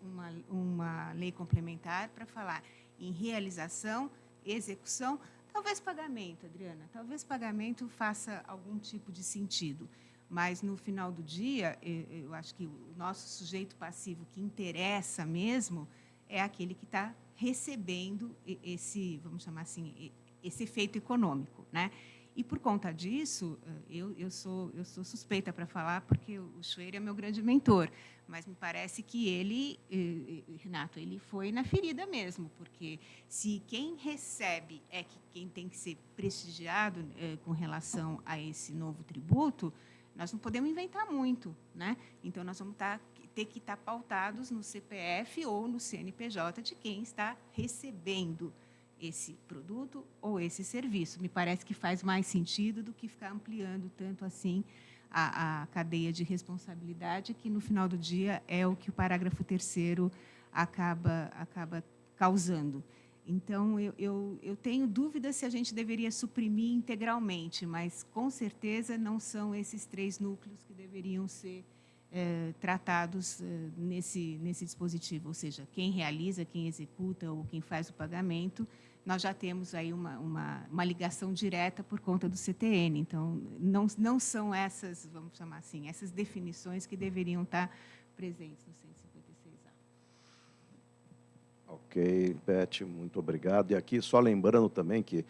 uma lei complementar para falar em realização, execução, talvez pagamento, Adriana, talvez pagamento faça algum tipo de sentido, mas, no final do dia, eu acho que o nosso sujeito passivo que interessa mesmo é aquele que está recebendo esse, vamos chamar assim, esse efeito econômico, né? E, por conta disso, eu sou suspeita para falar, porque o Schwerer é meu grande mentor, mas me parece que ele, Renato, ele foi na ferida mesmo, porque se quem recebe é quem tem que ser prestigiado com relação a esse novo tributo, nós não podemos inventar muito, né? Então, nós vamos ter que estar pautados no CPF ou no CNPJ de quem está recebendo esse produto ou esse serviço. Me parece que faz mais sentido do que ficar ampliando tanto assim a cadeia de responsabilidade, que, no final do dia, é o que o parágrafo 3º acaba causando. Então, eu tenho dúvida se a gente deveria suprimir integralmente, mas, com certeza, não são esses 3 núcleos que deveriam ser tratados nesse dispositivo, ou seja, quem realiza, quem executa ou quem faz o pagamento. Nós já temos aí uma ligação direta por conta do CTN. Então, não são essas, vamos chamar assim, essas definições que deveriam estar presentes no 156A. Ok, Beth, muito obrigado. E aqui, só lembrando também que,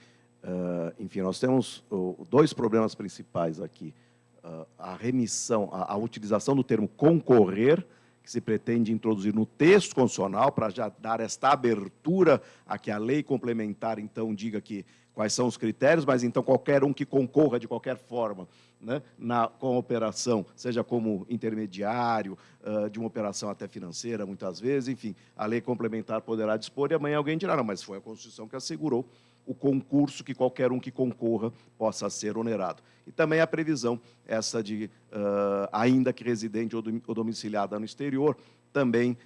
enfim, nós temos 2 problemas principais aqui. A remissão, a utilização do termo concorrer, que se pretende introduzir no texto constitucional para já dar esta abertura a que a lei complementar, então, diga quais são os critérios, mas, então, qualquer um que concorra de qualquer forma, né, com a operação, seja como intermediário, de uma operação até financeira, muitas vezes, enfim, a lei complementar poderá dispor, e amanhã alguém dirá, não, mas foi a Constituição que assegurou o concurso, que qualquer um que concorra possa ser onerado. E também a previsão, essa de, ainda que residente ou domiciliada no exterior, também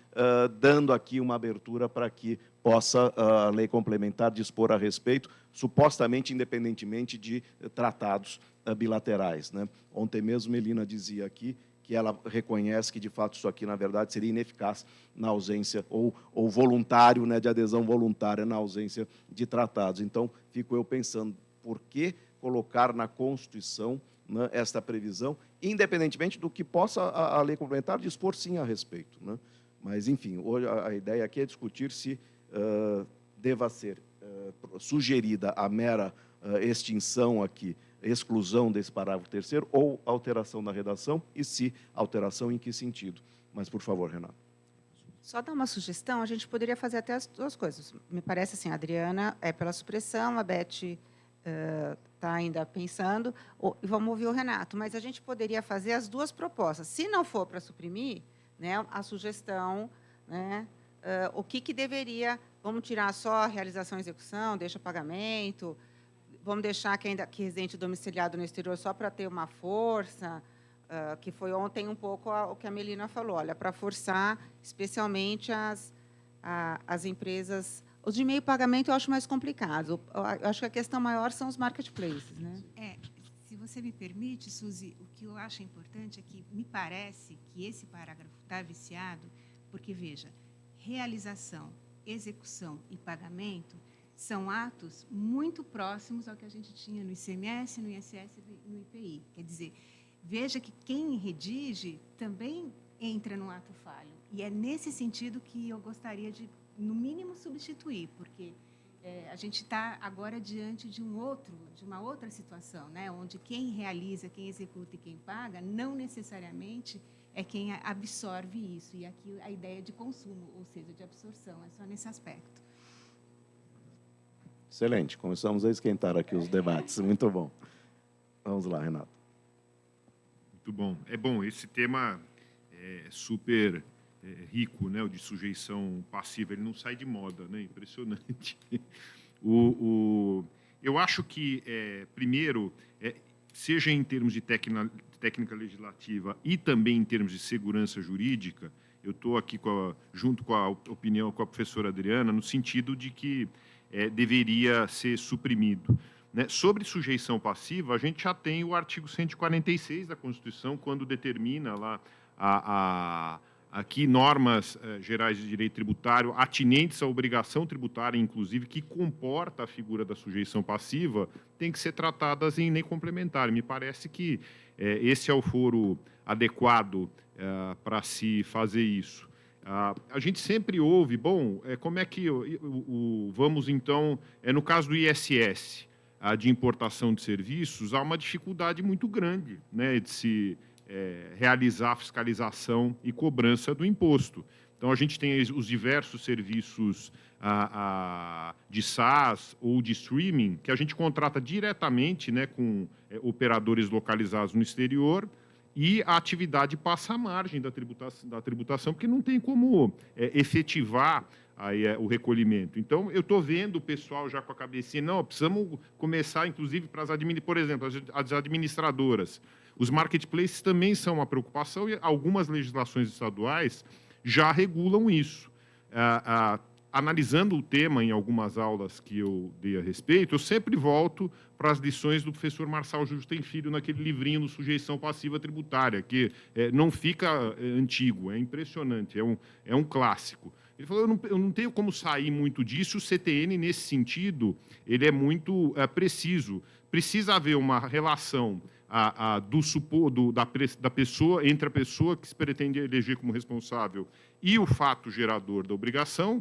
dando aqui uma abertura para que possa a lei complementar dispor a respeito, supostamente independentemente de tratados bilaterais, né? Ontem mesmo Melina dizia aqui que ela reconhece que, de fato, isso aqui, na verdade, seria ineficaz na ausência, ou voluntário, né, de adesão voluntária na ausência de tratados. Então, fico eu pensando, por que colocar na Constituição, né, esta previsão, independentemente do que possa a lei complementar dispor, sim, a respeito, né? Mas, enfim, hoje a ideia aqui é discutir se deva ser sugerida a mera extinção aqui, exclusão desse parágrafo 3º ou alteração na redação, e se alteração, em que sentido? Mas, por favor, Renato. Só dar uma sugestão, a gente poderia fazer até as 2 coisas. Me parece assim, a Adriana é pela supressão, a Beth está ainda pensando, e vamos ouvir o Renato, mas a gente poderia fazer as 2 propostas. Se não for para suprimir, né, a sugestão, né, o que deveria, vamos tirar só a realização e execução, deixa pagamento, vamos deixar que residente domiciliado no exterior só para ter uma força, que foi ontem um pouco o que a Melina falou, olha, para forçar especialmente as empresas. Os de meio pagamento eu acho mais complicado. Eu acho que a questão maior são os marketplaces, né? Se você me permite, Suzy, o que eu acho importante é que me parece que esse parágrafo está viciado, porque, veja, realização, execução e pagamento são atos muito próximos ao que a gente tinha no ICMS, no ISS e no IPI. Quer dizer, veja que quem redige também entra no ato falho. E é nesse sentido que eu gostaria de, no mínimo, substituir, porque a gente está agora diante de uma outra situação, né, onde quem realiza, quem executa e quem paga não necessariamente é quem absorve isso. E aqui a ideia de consumo, ou seja, de absorção, é só nesse aspecto. Excelente, começamos a esquentar aqui os debates, muito bom. Vamos lá, Renato. Muito bom. É bom, esse tema é super rico, né, o de sujeição passiva, ele não sai de moda, né, impressionante. Eu acho que, primeiro, seja em termos de técnica legislativa e também em termos de segurança jurídica, eu estou aqui junto com a opinião com a professora Adriana, no sentido de que deveria ser suprimido, né? Sobre sujeição passiva, a gente já tem o artigo 146 da Constituição, quando determina lá aqui normas gerais de direito tributário atinentes à obrigação tributária, inclusive, que comporta a figura da sujeição passiva, tem que ser tratadas em lei complementar. Me parece que esse é o foro adequado para se fazer isso. A gente sempre ouve, bom, como é que vamos então, no caso do ISS, de importação de serviços, há uma dificuldade muito grande, né, de se realizar a fiscalização e cobrança do imposto. Então, a gente tem os diversos serviços de SaaS ou de streaming que a gente contrata diretamente, né, com operadores localizados no exterior, e a atividade passa à margem da tributação, porque não tem como efetivar aí, o recolhimento. Então, eu estou vendo o pessoal já com a cabecinha, não, precisamos começar, inclusive, para por exemplo, as administradoras. Os marketplaces também são uma preocupação e algumas legislações estaduais já regulam isso. Analisando o tema em algumas aulas que eu dei a respeito, eu sempre volto para as lições do professor Marçal Justen Filho, naquele livrinho do Sujeição Passiva Tributária, que não fica antigo, é impressionante, é um clássico. Ele falou, eu não tenho como sair muito disso, o CTN, nesse sentido, ele é muito preciso. Precisa haver uma relação da pessoa, entre a pessoa que se pretende eleger como responsável e o fato gerador da obrigação.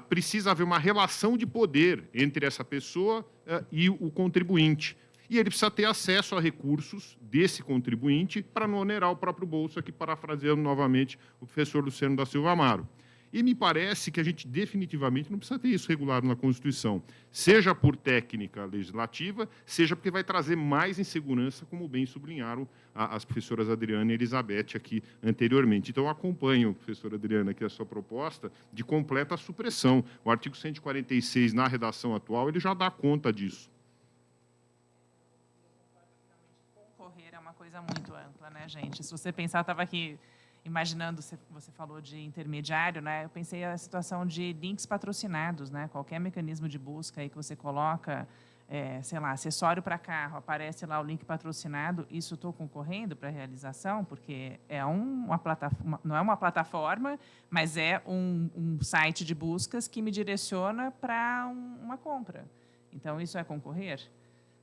Precisa haver uma relação de poder entre essa pessoa e o contribuinte. E ele precisa ter acesso a recursos desse contribuinte para não onerar o próprio bolso, aqui parafraseando novamente o professor Luciano da Silva Amaro. E me parece que a gente definitivamente não precisa ter isso regulado na Constituição, seja por técnica legislativa, seja porque vai trazer mais insegurança, como bem sublinharam as professoras Adriana e Elizabeth aqui anteriormente. Então, eu acompanho, professora Adriana, aqui a sua proposta de completa supressão. O artigo 146, na redação atual, ele já dá conta disso. Concorrer é uma coisa muito ampla, né, gente? Se você pensar, eu estava aqui imaginando, você falou de intermediário, né? Eu pensei a situação de links patrocinados, né? Qualquer mecanismo de busca aí que você coloca, sei lá, acessório para carro, aparece lá o link patrocinado, isso estou concorrendo para a realização, porque uma plataforma, não é uma plataforma, mas é um site de buscas que me direciona para uma compra. Então, isso é concorrer?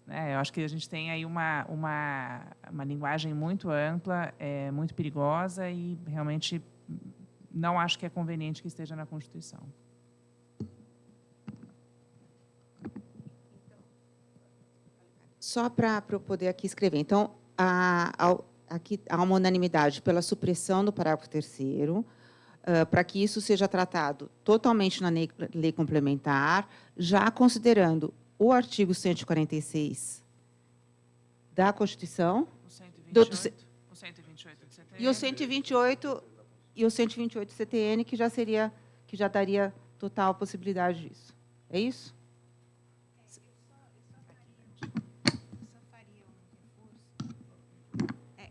Eu acho que a gente tem aí uma linguagem muito ampla, muito perigosa e realmente não acho que é conveniente que esteja na Constituição. Só para eu poder aqui escrever. Então, aqui há uma unanimidade pela supressão do parágrafo 3º, para que isso seja tratado totalmente na lei complementar, já considerando o artigo 146 da Constituição, O 128 do CTN. E o 128 do CTN, que já daria total possibilidade disso. É isso?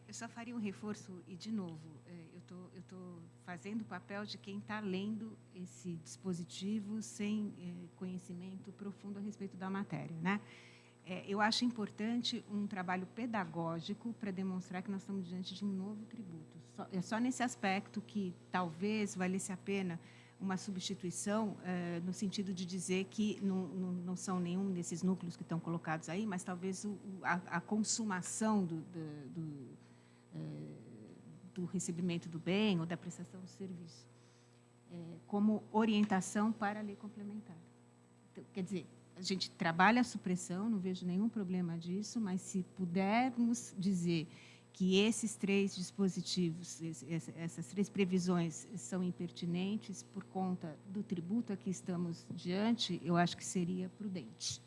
Eu só faria um reforço e, de novo, eu estou fazendo o papel de quem está lendo esse dispositivo sem conhecimento profundo a respeito da matéria, né? Eu acho importante um trabalho pedagógico para demonstrar que nós estamos diante de um novo tributo. É só nesse aspecto que talvez valesse a pena uma substituição, no sentido de dizer que não são nenhum desses núcleos que estão colocados aí, mas talvez a consumação do recebimento do bem ou da prestação de serviço, como orientação para a lei complementar. Então, quer dizer, a gente trabalha a supressão, não vejo nenhum problema disso, mas se pudermos dizer que esses 3 dispositivos, essas 3 previsões são impertinentes por conta do tributo a que estamos diante, eu acho que seria prudente.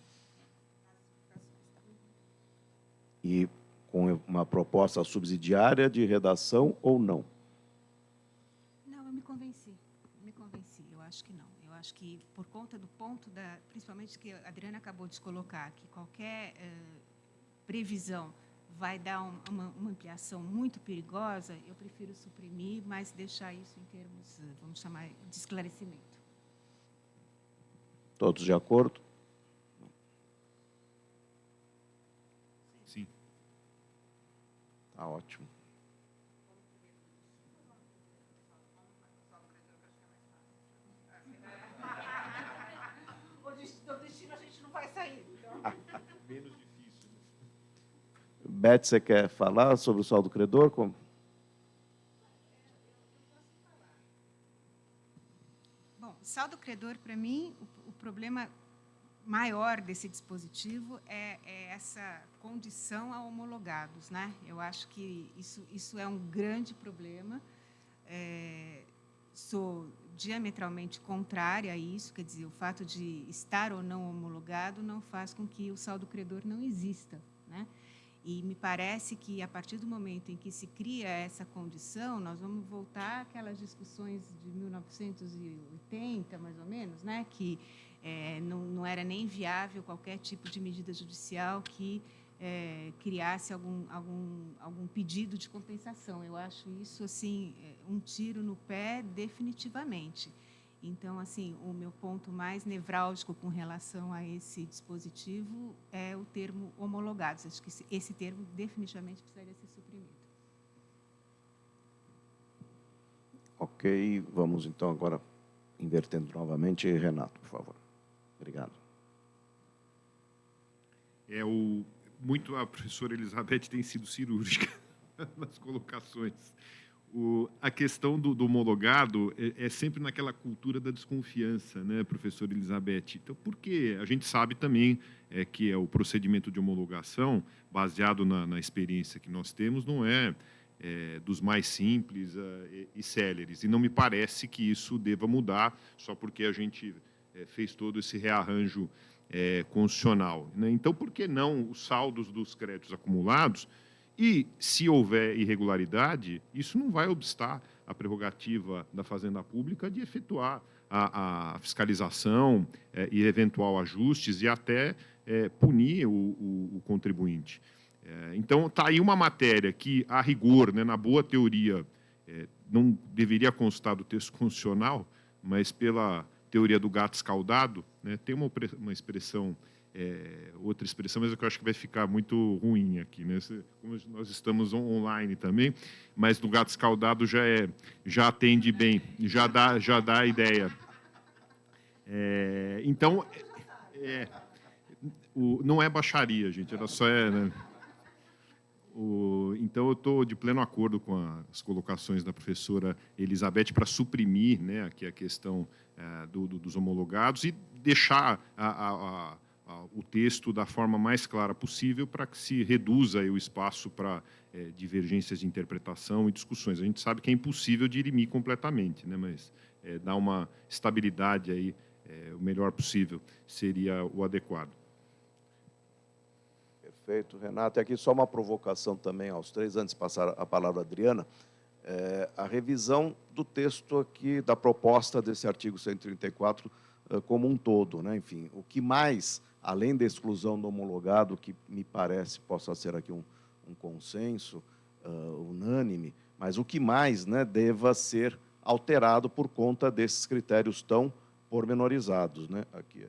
E com uma proposta subsidiária de redação ou não? Não, eu me convenci. Eu acho que não. Eu acho que, por conta do ponto, principalmente que a Adriana acabou de colocar, que qualquer previsão vai dar uma ampliação muito perigosa, eu prefiro suprimir, mas deixar isso em termos, vamos chamar, de esclarecimento. Todos de acordo? Sim. Tá ótimo. O destino a gente não vai sair. Então. Menos difícil. Beth, você quer falar sobre o saldo credor? Bom, saldo credor, para mim, o problema maior desse dispositivo é essa condição a homologados, né? Eu acho que isso é um grande problema. Sou diametralmente contrária a isso, quer dizer, o fato de estar ou não homologado não faz com que o saldo credor não exista, né? E me parece que, a partir do momento em que se cria essa condição, nós vamos voltar àquelas discussões de 1980, mais ou menos, né? Que não era nem viável qualquer tipo de medida judicial que criasse algum pedido de compensação. Eu acho isso assim um tiro no pé definitivamente. Então, assim, o meu ponto mais nevrálgico com relação a esse dispositivo é o termo homologados. Acho que esse termo definitivamente precisaria ser suprimido. Ok, vamos então agora invertendo novamente. Renato, por favor. Obrigado. Muito a professora Elizabeth tem sido cirúrgica nas colocações. A questão do homologado é sempre naquela cultura da desconfiança, né, professora Elizabeth? Então, por quê? A gente sabe também que o procedimento de homologação, baseado na experiência que nós temos, não é dos mais simples e céleres. E não me parece que isso deva mudar só porque a gente fez todo esse rearranjo constitucional, né? Então, por que não os saldos dos créditos acumulados? E, se houver irregularidade, isso não vai obstar a prerrogativa da Fazenda Pública de efetuar a fiscalização e eventual ajustes e até punir o contribuinte. Então, está aí uma matéria que, a rigor, né, na boa teoria, não deveria constar do texto constitucional, mas pela teoria do gato escaldado, né, tem uma expressão, outra expressão, mas eu acho que vai ficar muito ruim aqui, né? Como nós estamos online também, mas no gato escaldado já atende bem, já dá a ideia. Então, não é baixaria, gente, ela só né? Então, eu estou de pleno acordo com as colocações da professora Elizabeth para suprimir, né, aqui a questão dos homologados e deixar o texto da forma mais clara possível para que se reduza aí o espaço para divergências de interpretação e discussões. A gente sabe que é impossível dirimir completamente, né, mas dar uma estabilidade aí, o melhor possível seria o adequado. Perfeito, Renato. E aqui só uma provocação também aos três, antes de passar a palavra à Adriana, a revisão do texto aqui, da proposta desse artigo 134 como um todo, né? Enfim, o que mais, além da exclusão do homologado, que me parece possa ser aqui um consenso unânime, mas o que mais, né, deva ser alterado por conta desses critérios tão pormenorizados, né? Aqui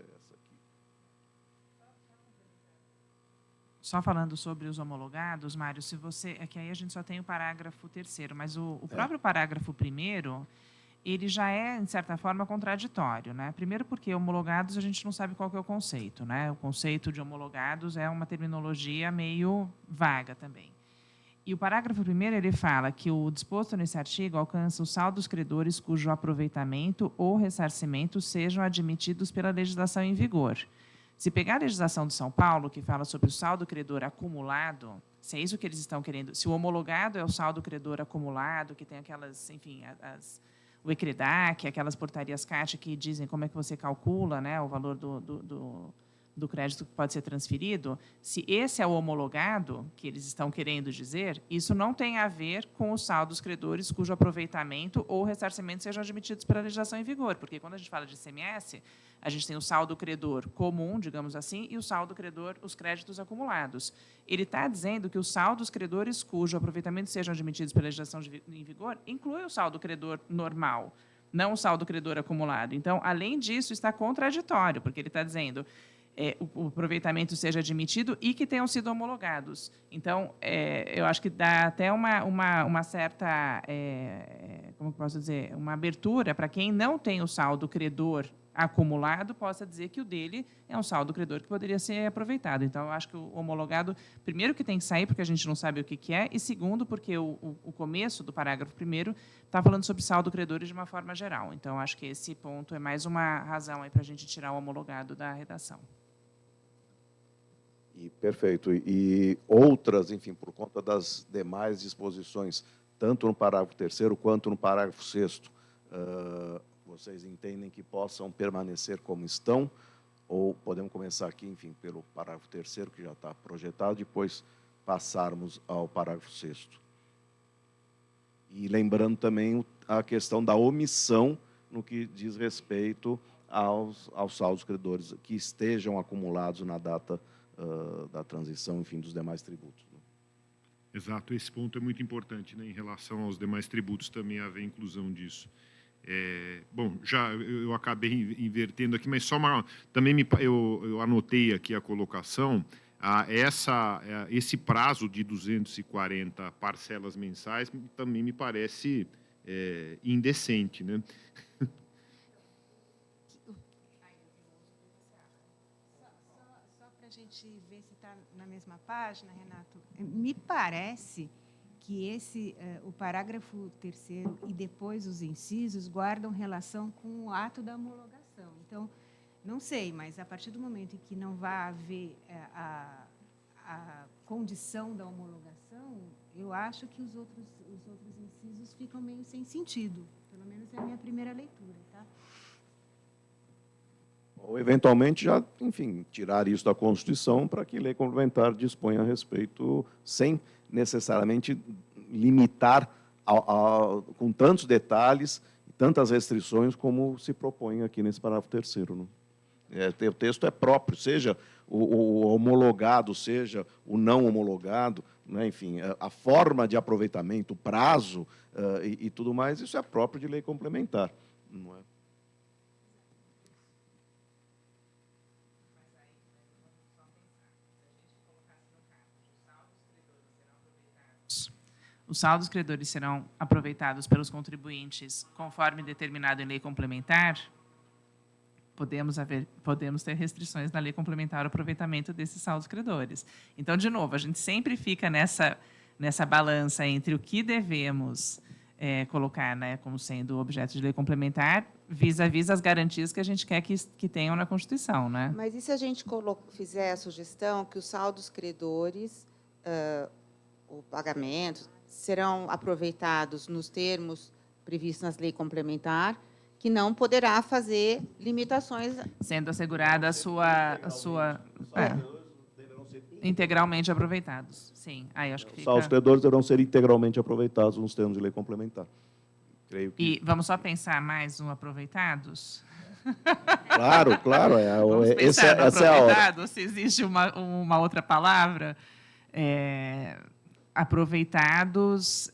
Só falando sobre os homologados, Mário, se você... É que aí a gente só tem o parágrafo 3º, mas o próprio parágrafo 1º, ele já é, de certa forma, contraditório, né? Primeiro porque homologados a gente não sabe qual que é o conceito, né? O conceito de homologados é uma terminologia meio vaga também. E o parágrafo 1º, ele fala que o disposto nesse artigo alcança os saldos credores cujo aproveitamento ou ressarcimento sejam admitidos pela legislação em vigor. Se pegar a legislação de São Paulo, que fala sobre o saldo credor acumulado, se é isso que eles estão querendo, se o homologado é o saldo credor acumulado, que tem aquelas, enfim, o ECREDAC, aquelas portarias CAT que dizem como é que você calcula, né, o valor do crédito que pode ser transferido, se esse é o homologado, que eles estão querendo dizer, isso não tem a ver com os saldos credores cujo aproveitamento ou ressarcimento sejam admitidos pela legislação em vigor, porque quando a gente fala de ICMS, a gente tem o saldo credor comum, digamos assim, e o saldo credor, os créditos acumulados. Ele está dizendo que os saldos credores cujo aproveitamento sejam admitidos pela legislação em vigor inclui o saldo credor normal, não o saldo credor acumulado. Então, além disso, está contraditório, porque ele está dizendo o aproveitamento seja admitido e que tenham sido homologados. Então, eu acho que dá até uma certa, como eu posso dizer, uma abertura para quem não tem o saldo credor acumulado possa dizer que o dele é um saldo credor que poderia ser aproveitado. Então, eu acho que o homologado, primeiro, que tem que sair, porque a gente não sabe o que é, e segundo, porque o começo do parágrafo primeiro está falando sobre saldo credores de uma forma geral. Então, acho que esse ponto é mais uma razão para a gente tirar o homologado da redação. Perfeito. E outras, enfim, por conta das demais disposições, tanto no parágrafo 3º quanto no parágrafo 6º, vocês entendem que possam permanecer como estão? Ou podemos começar aqui, enfim, pelo parágrafo 3º, que já está projetado, depois passarmos ao parágrafo 6º. E lembrando também a questão da omissão no que diz respeito aos saldos credores que estejam acumulados na data da transição, enfim, dos demais tributos. Exato, esse ponto é muito importante, né? Em relação aos demais tributos também haver inclusão disso. Bom, já eu acabei invertendo aqui, mas só também eu anotei aqui a colocação. Esse prazo de 240 parcelas mensais também me parece indecente, né? Só para a gente ver se está na mesma página, Renato, me parece que o parágrafo 3º e depois os incisos guardam relação com o ato da homologação. Então, não sei, mas a partir do momento em que não vai haver a condição da homologação, eu acho que os outros incisos ficam meio sem sentido. Pelo menos é a minha primeira leitura, tá? Ou, eventualmente, já, enfim, tirar isso da Constituição para que lei complementar disponha a respeito, sem necessariamente limitar com tantos detalhes e tantas restrições como se propõe aqui nesse parágrafo 3º. Né? O texto é próprio, seja o homologado, seja o não homologado, né? Enfim, a forma de aproveitamento, o prazo e tudo mais, isso é próprio de lei complementar. Não é? Os saldos credores serão aproveitados pelos contribuintes conforme determinado em lei complementar. Podemos ter restrições na lei complementar ao aproveitamento desses saldos credores. Então, de novo, a gente sempre fica nessa balança entre o que devemos colocar, né, como sendo objeto de lei complementar, vis-à-vis as garantias que a gente quer que tenham na Constituição, né? Mas e se a gente fizer a sugestão que os saldos credores, o pagamento, serão aproveitados nos termos previstos na lei complementar, que não poderá fazer limitações. Sendo assegurada a sua integralmente aproveitados. Sim, aí acho que fica... Os saldos credores deverão ser integralmente aproveitados nos termos de lei complementar. Creio que... E vamos só pensar mais no aproveitados? Claro. Vamos pensar no essa é a hora. aproveitado, se existe uma outra palavra. Aproveitados,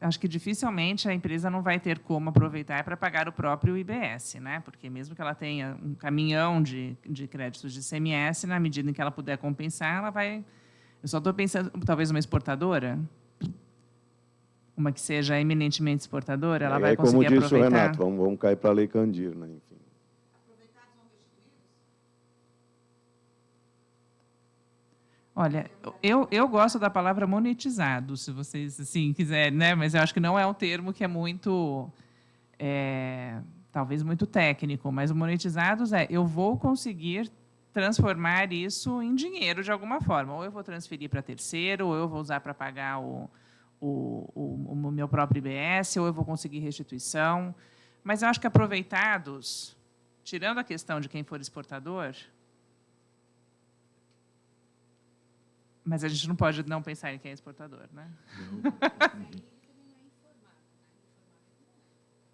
acho que dificilmente a empresa não vai ter como aproveitar para pagar o próprio IBS, né? Porque mesmo que ela tenha um caminhão de créditos de ICMS, na medida em que ela puder compensar, ela vai... Eu só estou pensando, talvez uma exportadora, uma que seja eminentemente exportadora, ela vai conseguir aproveitar. Como disse o Renato, vamos cair para a Lei Candir, né? Enfim. Olha, eu gosto da palavra monetizado, se vocês assim quiserem, né? Mas eu acho que não é um termo que é muito, talvez muito técnico, mas o monetizados eu vou conseguir transformar isso em dinheiro de alguma forma. Ou eu vou transferir para terceiro, ou eu vou usar para pagar o meu próprio IBS, ou eu vou conseguir restituição. Mas eu acho que aproveitados, tirando a questão de quem for exportador... Mas a gente não pode não pensar em quem é exportador, né?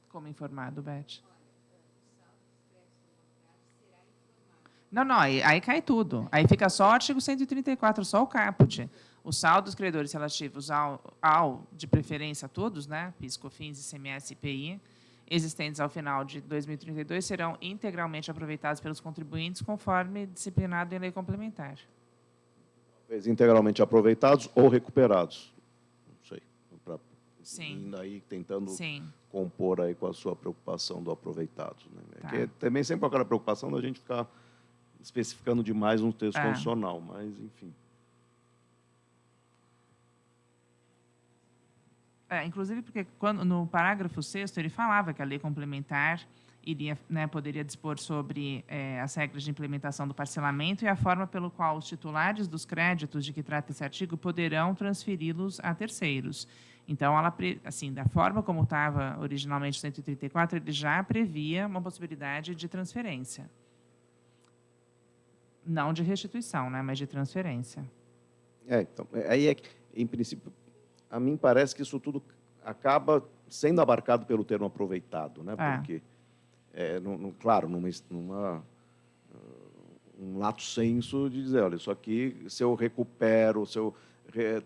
Como informado, Beth? Não, aí cai tudo. Aí fica só o artigo 134, só o caput. Os saldos credores relativos de preferência a todos, né? PIS, COFINS, ICMS e IPI, existentes ao final de 2032, serão integralmente aproveitados pelos contribuintes conforme disciplinado em lei complementar. Integralmente aproveitados ou recuperados. Não sei. Sim. indo aí tentando Sim. compor aí com a sua preocupação do aproveitado, né? Tá. Que também sempre com aquela preocupação da gente ficar especificando demais um texto É. constitucional, mas enfim. Inclusive porque no parágrafo 6º ele falava que a lei complementar iria, né, poderia dispor sobre as regras de implementação do parcelamento e a forma pelo qual os titulares dos créditos de que trata esse artigo poderão transferi-los a terceiros. Então, assim, da forma como estava originalmente o 134, ele já previa uma possibilidade de transferência. Não de restituição, né, mas de transferência. Então, aí é que, em princípio, a mim parece que isso tudo acaba sendo abarcado pelo termo aproveitado, né? Porque, claro, um lato sensu de dizer, olha, isso aqui, se eu recupero, se eu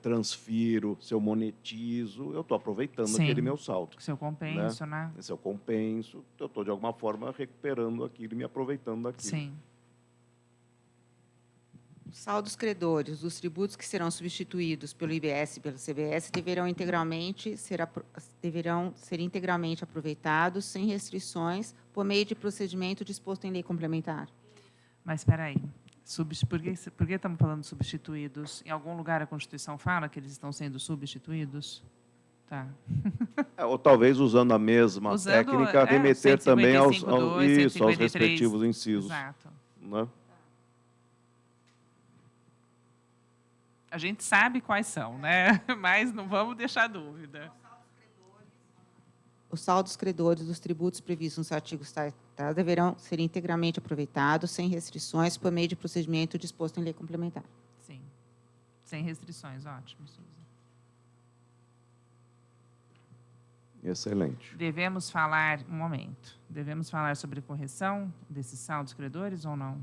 transfiro, se eu monetizo, eu estou aproveitando Sim. aquele meu saldo. Se eu compenso, né? Se eu compenso, eu estou, de alguma forma, recuperando aquilo e me aproveitando daquilo. Sim. Os saldos credores dos tributos que serão substituídos pelo IBS e pelo CBS deverão ser integralmente aproveitados, sem restrições, por meio de procedimento disposto em lei complementar. Mas espera aí. Por que estamos falando de substituídos? Em algum lugar a Constituição fala que eles estão sendo substituídos? Tá. Ou talvez, usando a mesma técnica, remeter também aos 155.2, aos respectivos incisos. Exato. Né? A gente sabe quais são, né? Mas não vamos deixar dúvida. Os saldos credores dos tributos previstos nos artigos tais deverão ser integralmente aproveitados, sem restrições, por meio de procedimento disposto em lei complementar. Sim. Sem restrições, ótimo, Suzy. Excelente. Devemos falar sobre correção desses saldos credores ou não?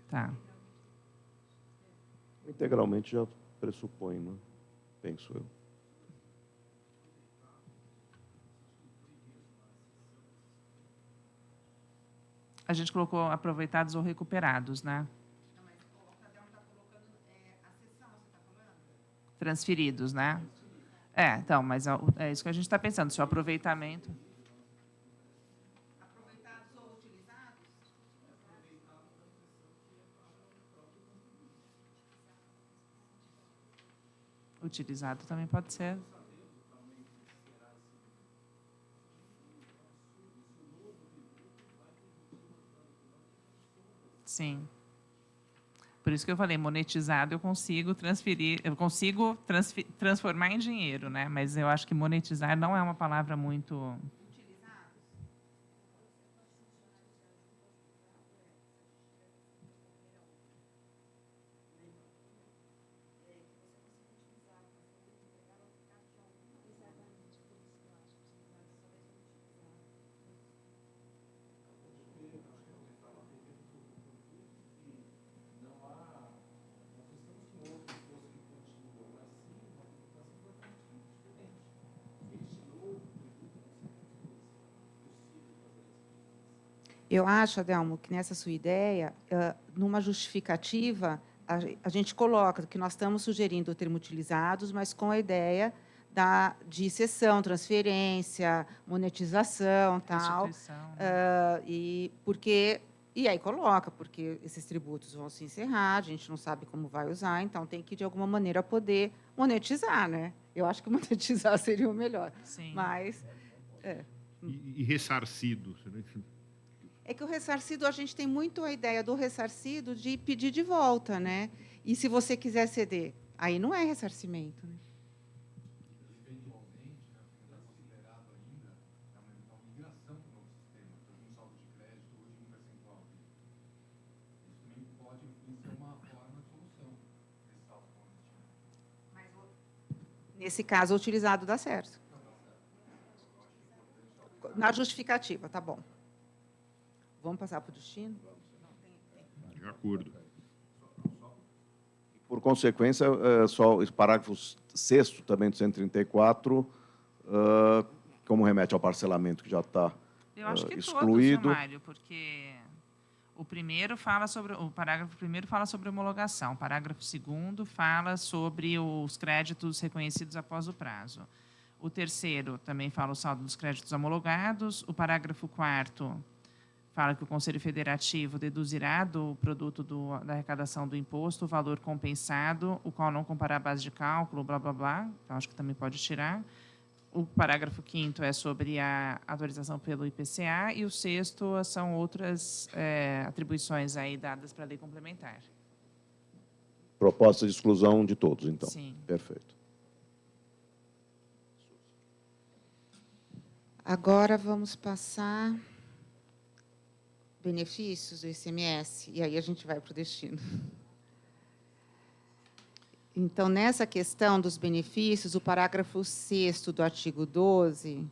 Tá. Integralmente já pressupõe, né? Penso eu. A gente colocou aproveitados ou recuperados, né? Não, mas o Tadeu está colocando a seção, você está falando? Transferidos, né? Então, mas é isso que a gente está pensando, se o aproveitamento... Aproveitados ou utilizados? Utilizado também pode ser. Sim. Por isso que eu falei, monetizado eu consigo transferir, transformar em dinheiro, né? Mas eu acho que monetizar não é uma palavra muito... Eu acho, Adelmo, que nessa sua ideia, numa justificativa, a gente coloca que nós estamos sugerindo o termo utilizados, mas com a ideia de cessão, transferência, monetização, tal. E aí coloca, porque esses tributos vão se encerrar, a gente não sabe como vai usar, então tem que, de alguma maneira, poder monetizar, né? Eu acho que monetizar seria o melhor. Sim. Mas... E ressarcido. É que o ressarcido, a gente tem muito a ideia do ressarcido de pedir de volta, né? E se você quiser ceder, aí não é ressarcimento, né? Eventualmente, está considerado ainda uma eventual migração para o novo sistema, de um saldo de crédito ou de um percentual. Isso também pode ser uma forma de solução desse saldo positivo. Nesse caso, o utilizado dá certo. Na justificativa, tá bom. Vamos passar para o destino? De acordo. Por consequência, só o parágrafo 6º também do 134, como remete ao parcelamento que já está Eu acho que excluído. todos, Mário, porque O parágrafo primeiro fala sobre homologação. O parágrafo segundo fala sobre os créditos reconhecidos após o prazo. O terceiro também fala o saldo dos créditos homologados. O parágrafo quarto fala que o Conselho Federativo deduzirá do produto da arrecadação do imposto o valor compensado, o qual não comparar a base de cálculo, blá, blá, blá. Então, acho que também pode tirar. O parágrafo 5º é sobre a atualização pelo IPCA e o 6º são outras atribuições aí dadas para a lei complementar. Proposta de exclusão de todos, então. Sim. Perfeito. Agora vamos passar benefícios do ICMS, e aí a gente vai para o destino. Então, nessa questão dos benefícios, o parágrafo 6º do artigo 12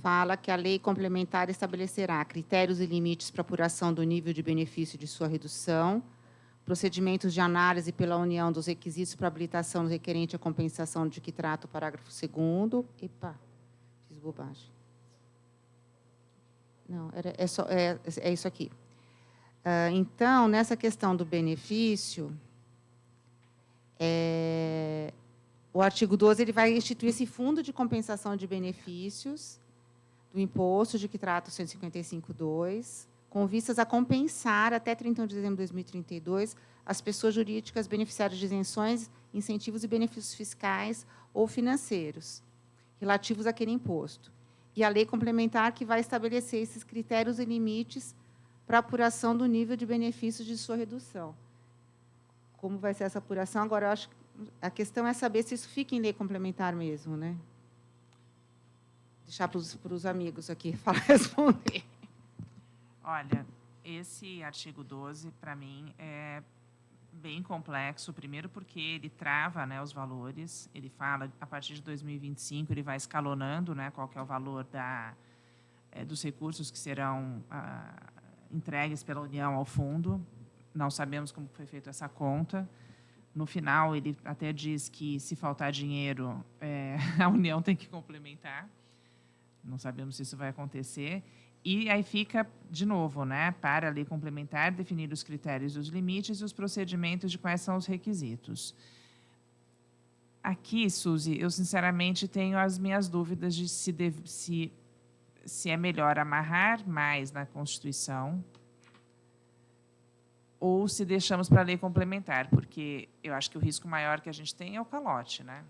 fala que a lei complementar estabelecerá critérios e limites para apuração do nível de benefício de sua redução, procedimentos de análise pela União dos requisitos para habilitação do requerente à compensação de que trata o parágrafo 2º. Epa, fiz bobagem. Não, é isso aqui. Então, nessa questão do benefício, o artigo 12 ele vai instituir esse fundo de compensação de benefícios do imposto de que trata o 155.2, com vistas a compensar até 31 de dezembro de 2032 as pessoas jurídicas beneficiárias de isenções, incentivos e benefícios fiscais ou financeiros relativos àquele imposto. E a lei complementar que vai estabelecer esses critérios e limites para apuração do nível de benefícios de sua redução. Como vai ser essa apuração? Agora, eu acho que a questão é saber se isso fica em lei complementar mesmo, né? Deixar para os amigos aqui responder. Olha, esse artigo 12, para mim, é bem complexo. Primeiro, porque ele trava, né, os valores. Ele fala, a partir de 2025, ele vai escalonando, né, qual que é o valor dos recursos que serão entregues pela União ao fundo. Não sabemos como foi feita essa conta. No final, ele até diz que, se faltar dinheiro, a União tem que complementar. Não sabemos se isso vai acontecer. E aí fica, de novo, né, para a lei complementar, definir os critérios e os limites e os procedimentos de quais são os requisitos. Aqui, Suzy, eu, sinceramente, tenho as minhas dúvidas de se é melhor amarrar mais na Constituição ou se deixamos para a lei complementar, porque eu acho que o risco maior que a gente tem é o calote, né?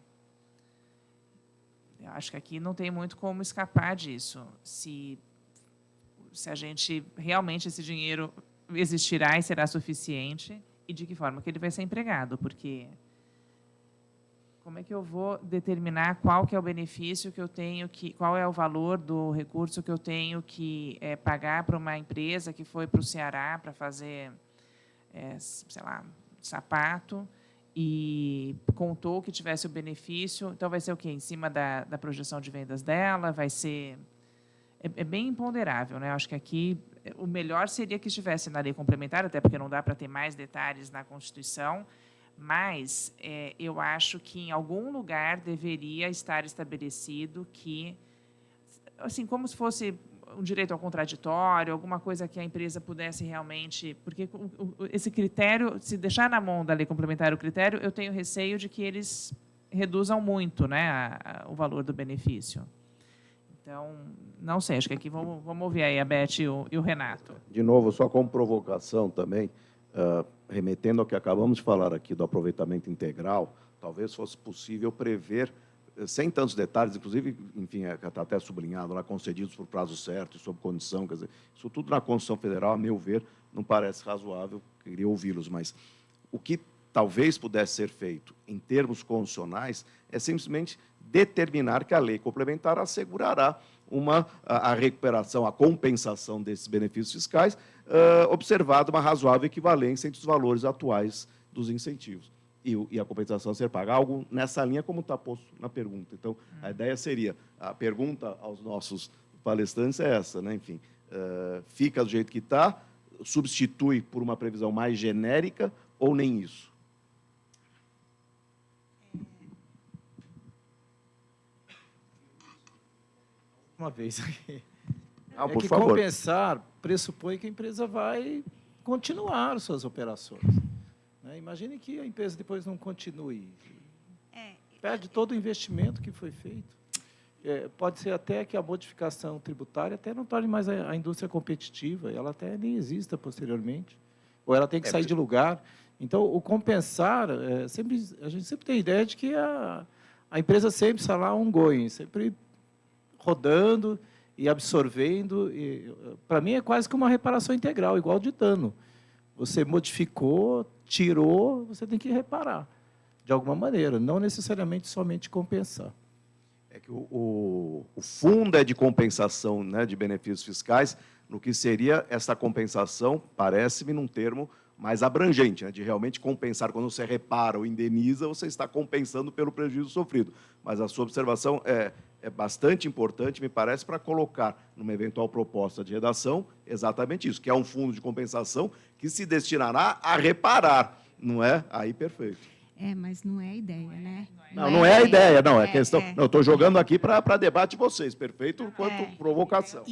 Eu acho que aqui não tem muito como escapar disso. Se a gente realmente esse dinheiro existirá e será suficiente e de que forma que ele vai ser empregado, porque como é que eu vou determinar qual que é o benefício que eu tenho, qual é o valor do recurso que eu tenho que pagar para uma empresa que foi para o Ceará para fazer, sei lá, sapato, e contou que tivesse o benefício, então vai ser o quê? Em cima da projeção de vendas dela, vai ser... É bem imponderável, né? Acho que aqui o melhor seria que estivesse na lei complementar, até porque não dá para ter mais detalhes na Constituição, mas eu acho que em algum lugar deveria estar estabelecido que, assim, como se fosse um direito ao contraditório, alguma coisa que a empresa pudesse realmente... Porque esse critério, se deixar na mão da lei complementar o critério, eu tenho receio de que eles reduzam muito, né, o valor do benefício. Então, não sei, acho que aqui vamos ouvir aí a Beth e o Renato. De novo, só como provocação também, remetendo ao que acabamos de falar aqui do aproveitamento integral, talvez fosse possível prever, sem tantos detalhes, inclusive, enfim, está até sublinhado lá, concedidos por prazo certo e sob condição, quer dizer, isso tudo na Constituição Federal, a meu ver, não parece razoável, queria ouvi-los, mas o que talvez pudesse ser feito em termos constitucionais é simplesmente determinar que a lei complementar assegurará a recuperação, a compensação desses benefícios fiscais, observada uma razoável equivalência entre os valores atuais dos incentivos e a compensação a ser paga. Algo nessa linha, como está posto na pergunta. Então, a ideia seria, a pergunta aos nossos palestrantes é essa, né? Enfim, fica do jeito que está, substitui por uma previsão mais genérica ou nem isso? Uma vez aqui. Por que favor. Compensar pressupõe que a empresa vai continuar suas operações. Né? Imagine que a empresa depois não continue. Perde todo o investimento que foi feito. Pode ser até que a modificação tributária até não torne mais a indústria competitiva, ela até nem exista posteriormente, ou ela tem que sair de lugar. Então, o compensar, a gente sempre tem a ideia de que a empresa sempre está lá ongoing, sempre rodando e absorvendo. Para mim, é quase que uma reparação integral, igual de dano. Você modificou, tirou, você tem que reparar, de alguma maneira, não necessariamente somente compensar. É que o fundo é de compensação, né, de benefícios fiscais, no que seria essa compensação, parece-me, num termo mais abrangente, né, de realmente compensar. Quando você repara ou indeniza, você está compensando pelo prejuízo sofrido. Mas a sua observação é bastante importante, me parece, para colocar numa eventual proposta de redação exatamente isso, que é um fundo de compensação que se destinará a reparar, não é? Aí, perfeito. Mas não é a ideia, né? Não é a ideia, não. É questão. Não, eu estou jogando aqui para debate de vocês, perfeito quanto provocação.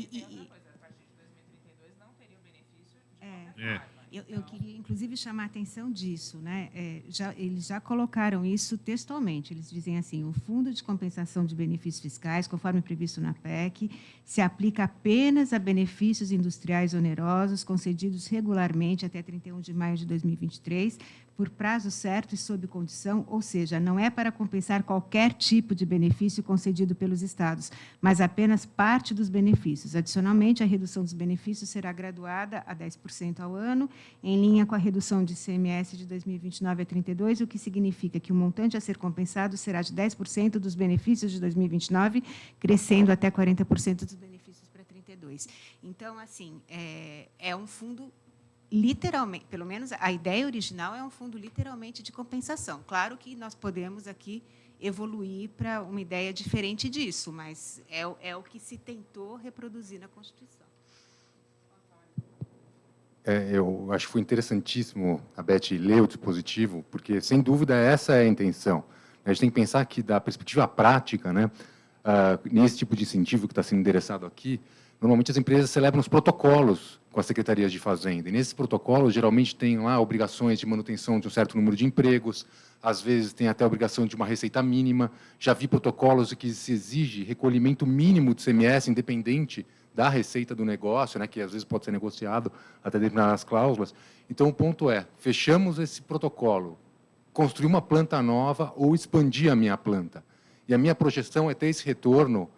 Eu queria, inclusive, chamar a atenção disso. Né? Eles já colocaram isso textualmente. Eles dizem assim, o Fundo de Compensação de Benefícios Fiscais, conforme previsto na PEC, se aplica apenas a benefícios industriais onerosos concedidos regularmente até 31 de maio de 2023, por prazo certo e sob condição, ou seja, não é para compensar qualquer tipo de benefício concedido pelos Estados, mas apenas parte dos benefícios. Adicionalmente, a redução dos benefícios será graduada a 10% ao ano, em linha com a redução de ICMS de 2029 a 32, o que significa que o montante a ser compensado será de 10% dos benefícios de 2029, crescendo até 40% dos benefícios para 32. Então, assim, é um fundo literalmente, pelo menos a ideia original é um fundo literalmente de compensação. Claro que nós podemos aqui evoluir para uma ideia diferente disso, mas é o que se tentou reproduzir na Constituição. Eu acho que foi interessantíssimo a Beth ler o dispositivo, porque, sem dúvida, essa é a intenção. A gente tem que pensar que, da perspectiva prática, né, nesse tipo de incentivo que está sendo endereçado aqui, normalmente as empresas celebram os protocolos com as secretarias de Fazenda. E nesses protocolos, geralmente, tem lá obrigações de manutenção de um certo número de empregos, às vezes tem até a obrigação de uma receita mínima. Já vi protocolos em que se exige recolhimento mínimo de ICMS, independente da receita do negócio, né, que às vezes pode ser negociado até determinadas cláusulas. Então, o ponto é, fechamos esse protocolo, construir uma planta nova ou expandir a minha planta. E a minha projeção é ter esse retorno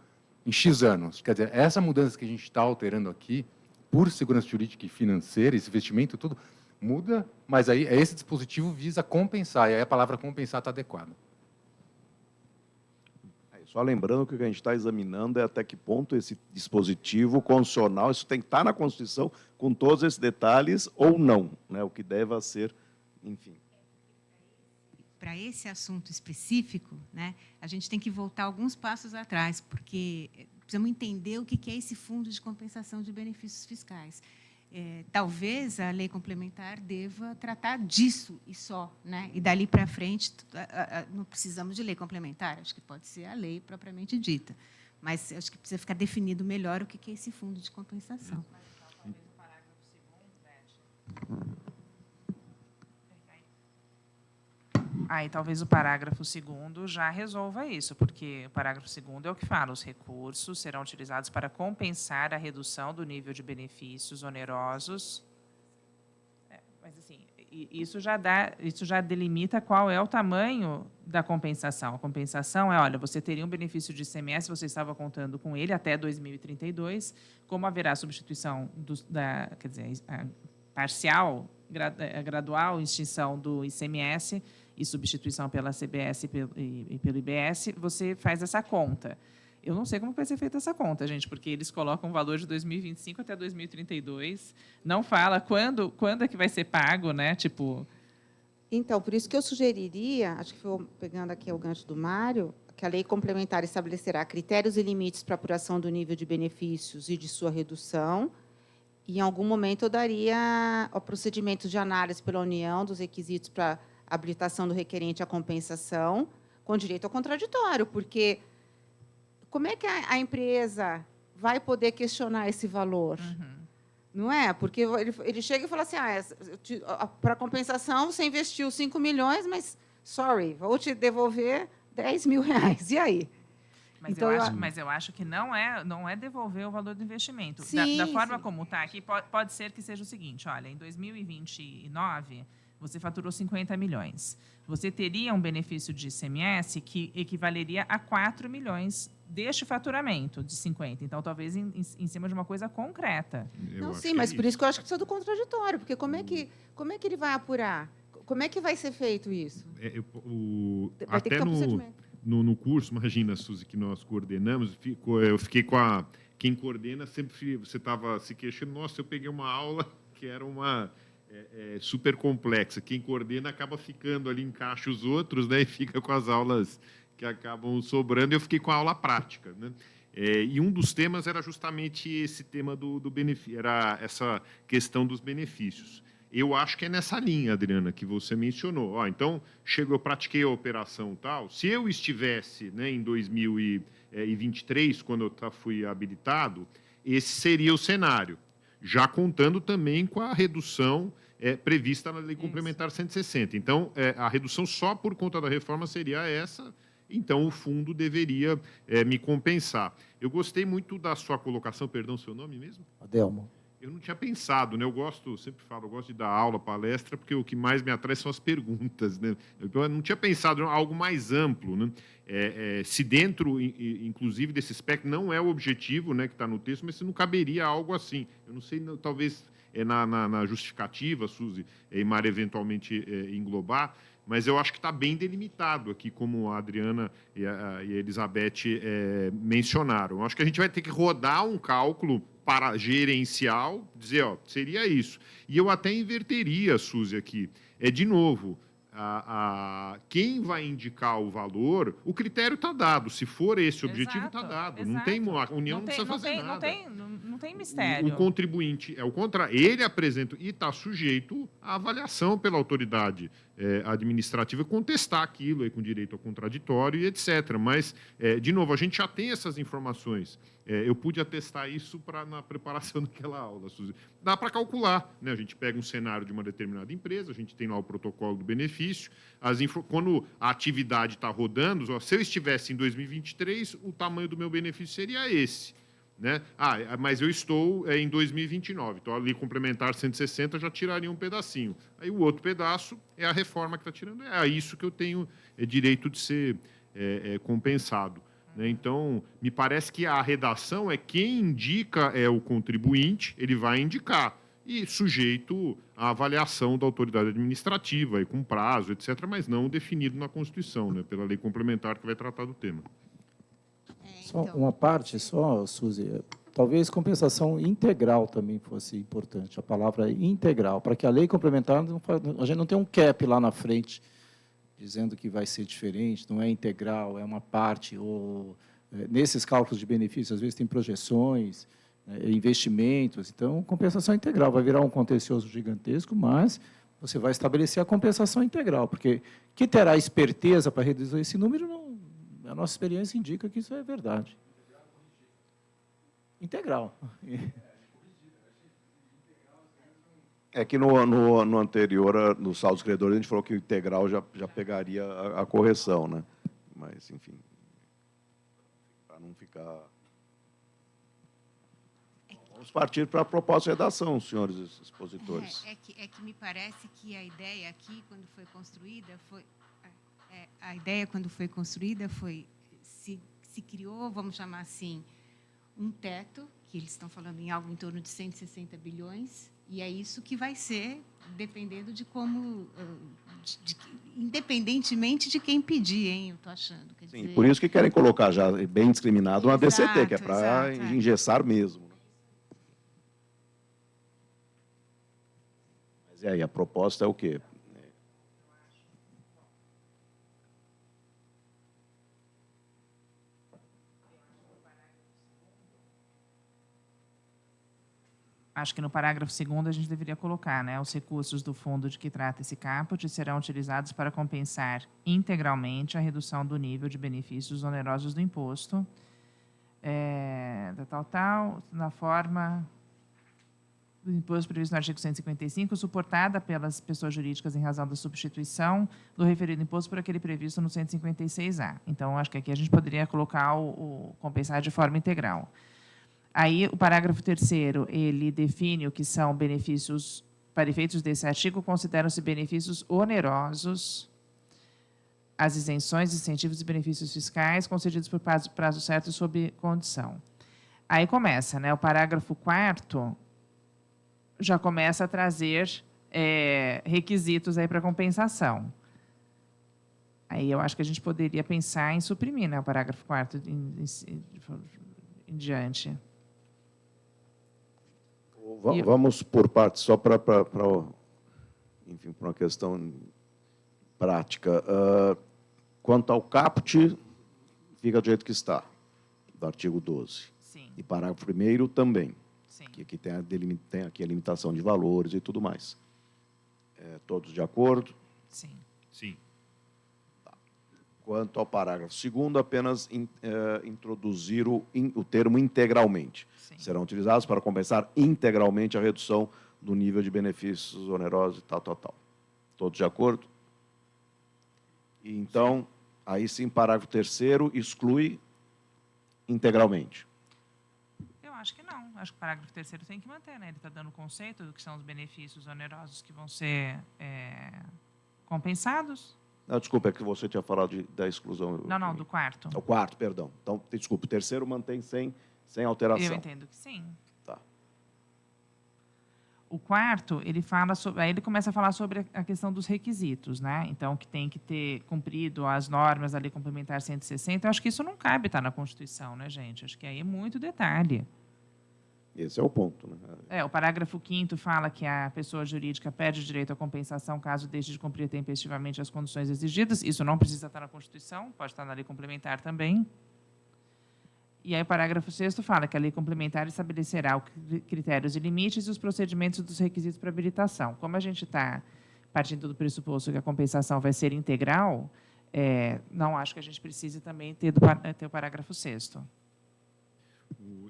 em X anos. Quer dizer, essa mudança que a gente está alterando aqui, por segurança jurídica e financeira, esse investimento, tudo muda, mas aí esse dispositivo visa compensar, e aí a palavra compensar está adequada. Só lembrando que o que a gente está examinando é até que ponto esse dispositivo constitucional, isso tem que estar na Constituição com todos esses detalhes ou não, né? O que deva ser, enfim. Para esse assunto específico, né, a gente tem que voltar alguns passos atrás, porque precisamos entender o que é esse fundo de compensação de benefícios fiscais. Talvez a lei complementar deva tratar disso e só, né? E dali para frente não precisamos de lei complementar, acho que pode ser a lei propriamente dita, mas acho que precisa ficar definido melhor o que é esse fundo de compensação. Aí talvez o parágrafo 2º já resolva isso, porque o parágrafo 2º é o que fala, os recursos serão utilizados para compensar a redução do nível de benefícios onerosos. Mas, assim, isso já delimita qual é o tamanho da compensação. A compensação é, olha, você teria um benefício de ICMS, você estava contando com ele até 2032, como haverá substituição, quer dizer, parcial, gradual, extinção do ICMS, e substituição pela CBS e pelo IBS, você faz essa conta. Eu não sei como vai ser feita essa conta, gente, porque eles colocam o valor de 2025 até 2032, não fala quando é que vai ser pago, né? Tipo... Então, por isso que eu sugeriria, acho que vou pegando aqui o gancho do Mário, que a lei complementar estabelecerá critérios e limites para apuração do nível de benefícios e de sua redução. E, em algum momento, eu daria o procedimento de análise pela União dos requisitos para habilitação do requerente à compensação, com direito ao contraditório, porque como é que a empresa vai poder questionar esse valor? Não é? Porque ele chega e fala assim, para compensação, você investiu 5 milhões, mas, sorry, vou te devolver 10 mil reais. E aí? Mas, Então, eu acho que não é devolver o valor do investimento. Sim, Da forma sim. como está aqui, pode ser que seja o seguinte, olha, em 2029, você faturou 50 milhões. Você teria um benefício de ICMS que equivaleria a 4 milhões deste faturamento de 50. Então, talvez em cima de uma coisa concreta. Não, sim, mas por isso que eu acho que precisa do contraditório, porque como é que ele vai apurar? Como é que vai ser feito isso? Vai ter que Até ter um procedimento. no curso, imagina, Suzy, que nós coordenamos, eu fiquei com quem coordena sempre, você estava se queixando, nossa, eu peguei uma aula que era uma super complexa. Quem coordena acaba ficando ali, encaixa os outros, né, e fica com as aulas que acabam sobrando. Eu fiquei com a aula prática, né? E um dos temas era justamente esse tema do benefício, era essa questão dos benefícios. Eu acho que é nessa linha, Adriana, que você mencionou. Então, eu pratiquei a operação tal. Se eu estivesse, né, em 2023, quando eu fui habilitado, esse seria o cenário, já contando também com a redução prevista na Lei Complementar 160. Então, a redução só por conta da reforma seria essa. Então, o fundo deveria me compensar. Eu gostei muito da sua colocação, perdão, seu nome mesmo? Adelmo. Eu não tinha pensado, né? Sempre falo, eu gosto de dar aula, palestra, porque o que mais me atrai são as perguntas, né? Eu não tinha pensado em algo mais amplo, né? Se dentro, inclusive, desse espectro, não é o objetivo, né, que está no texto, mas se não caberia algo assim. Eu não sei, talvez na justificativa, Suzy e Mari eventualmente englobar, mas eu acho que está bem delimitado aqui, como a Adriana e a Elizabeth mencionaram. Eu acho que a gente vai ter que rodar um cálculo para gerencial, dizer, seria isso. E eu até inverteria, Suzy, aqui. De novo, quem vai indicar o valor, o critério está dado. Se for esse o objetivo, está dado. Não tem, a União não precisa fazer nada. Não tem mistério. O contribuinte é o contrário. Ele apresenta e está sujeito à avaliação pela autoridade administrativa, contestar aquilo aí, com direito ao contraditório e etc. Mas, de novo, a gente já tem essas informações. Eu pude atestar isso na preparação daquela aula, Suzy. Dá para calcular, né? A gente pega um cenário de uma determinada empresa, a gente tem lá o protocolo do benefício, quando a atividade está rodando, se eu estivesse em 2023, o tamanho do meu benefício seria esse. Né? Mas eu estou em 2029, então a Lei Complementar 160 já tiraria um pedacinho. Aí o outro pedaço é a reforma que está tirando, é isso que eu tenho direito de ser compensado. Né? Então, me parece que a redação quem indica é o contribuinte, ele vai indicar, e sujeito à avaliação da autoridade administrativa, com prazo, etc., mas não definido na Constituição, né? Pela Lei Complementar que vai tratar do tema. Só uma parte, Suzy. Talvez compensação integral também fosse importante, a palavra integral, para que a lei complementar, a gente não tem um cap lá na frente, dizendo que vai ser diferente, não é integral, é uma parte, ou nesses cálculos de benefícios, às vezes tem projeções, investimentos, então, compensação integral vai virar um contencioso gigantesco, mas você vai estabelecer a compensação integral, porque que terá esperteza para reduzir esse número, não. A nossa experiência indica que isso é verdade. Integral. É que no anterior, no saldo dos credores, a gente falou que o integral já pegaria a correção, né? Mas, enfim, para não ficar... Vamos partir para a proposta de redação, senhores expositores. É que me parece que a ideia aqui, quando foi construída, foi... A ideia, quando foi construída, se criou, vamos chamar assim, um teto, que eles estão falando em algo em torno de 160 bilhões, e é isso que vai ser, dependendo de como... independentemente de quem pedir, hein, eu estou achando. Quer dizer... Sim, por isso que querem colocar já bem discriminado uma DCT, que é para engessar mesmo. Mas e aí, a proposta é o quê? Acho que no parágrafo 2º a gente deveria colocar, né? Os recursos do fundo de que trata esse caput serão utilizados para compensar integralmente a redução do nível de benefícios onerosos do imposto, na forma do imposto previsto no artigo 155, suportada pelas pessoas jurídicas em razão da substituição do referido imposto por aquele previsto no 156A. Então, acho que aqui a gente poderia colocar o compensar de forma integral. Aí, o parágrafo 3º, ele define o que são benefícios, para efeitos desse artigo, consideram-se benefícios onerosos as isenções, incentivos e benefícios fiscais concedidos por prazo certo e sob condição. Aí começa, né? O parágrafo 4º já começa a trazer requisitos aí para compensação. Aí eu acho que a gente poderia pensar em suprimir, né, o parágrafo 4º em diante. Vamos por partes, só para enfim, para uma questão prática. Quanto ao caput, fica do jeito que está, do artigo 12. Sim. E parágrafo 1º também, Sim. que aqui tem aqui a limitação de valores e tudo mais. Todos de acordo? Sim. Sim. Quanto ao parágrafo 2º, apenas introduzir o termo integralmente. Sim. Serão utilizados para compensar integralmente a redução do nível de benefícios onerosos e tal. Todos de acordo? E, então, aí sim, parágrafo 3º exclui integralmente. Eu acho que não. Acho que o parágrafo 3º tem que manter, né? Ele está dando o conceito do que são os benefícios onerosos que vão ser compensados. Não, desculpa, é que você tinha falado da exclusão. Não, do 4º. O 4º, perdão. Então, desculpa, o 3º mantém sem alteração. Eu entendo que sim. Tá. O 4º, ele fala sobre, aí ele começa a falar sobre a questão dos requisitos, né? Então, que tem que ter cumprido as normas da Lei Complementar 160. Eu acho que isso não cabe estar na Constituição, né, gente? Acho que aí é muito detalhe. Esse é o ponto, né? O parágrafo 5º fala que a pessoa jurídica perde o direito à compensação caso deixe de cumprir tempestivamente as condições exigidas. Isso não precisa estar na Constituição, pode estar na Lei Complementar também. E aí o parágrafo 6º fala que a Lei Complementar estabelecerá os critérios e limites e os procedimentos dos requisitos para habilitação. Como a gente está partindo do pressuposto que a compensação vai ser integral, não acho que a gente precise também ter o parágrafo 6º.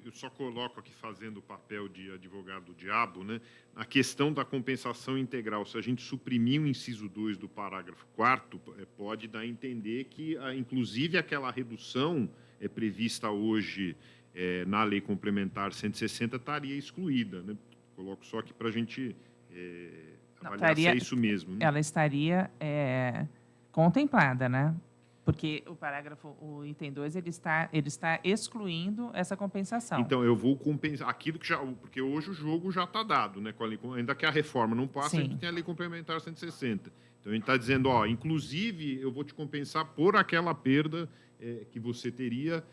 Eu só coloco aqui, fazendo o papel de advogado do diabo, né, a questão da compensação integral. Se a gente suprimir o inciso 2 do parágrafo 4º, pode dar a entender que, inclusive, aquela redução prevista hoje na Lei Complementar 160 estaria excluída. Né? Coloco só aqui para a gente avaliar se é isso mesmo. Né? Ela estaria contemplada, né? Porque o item 2 ele está excluindo essa compensação. Então, eu vou compensar aquilo que já... Porque hoje o jogo já está dado, né? Ainda que a reforma não passe, Sim. a gente tem a Lei Complementar 160. Então, a gente está dizendo, inclusive, eu vou te compensar por aquela perda que você teria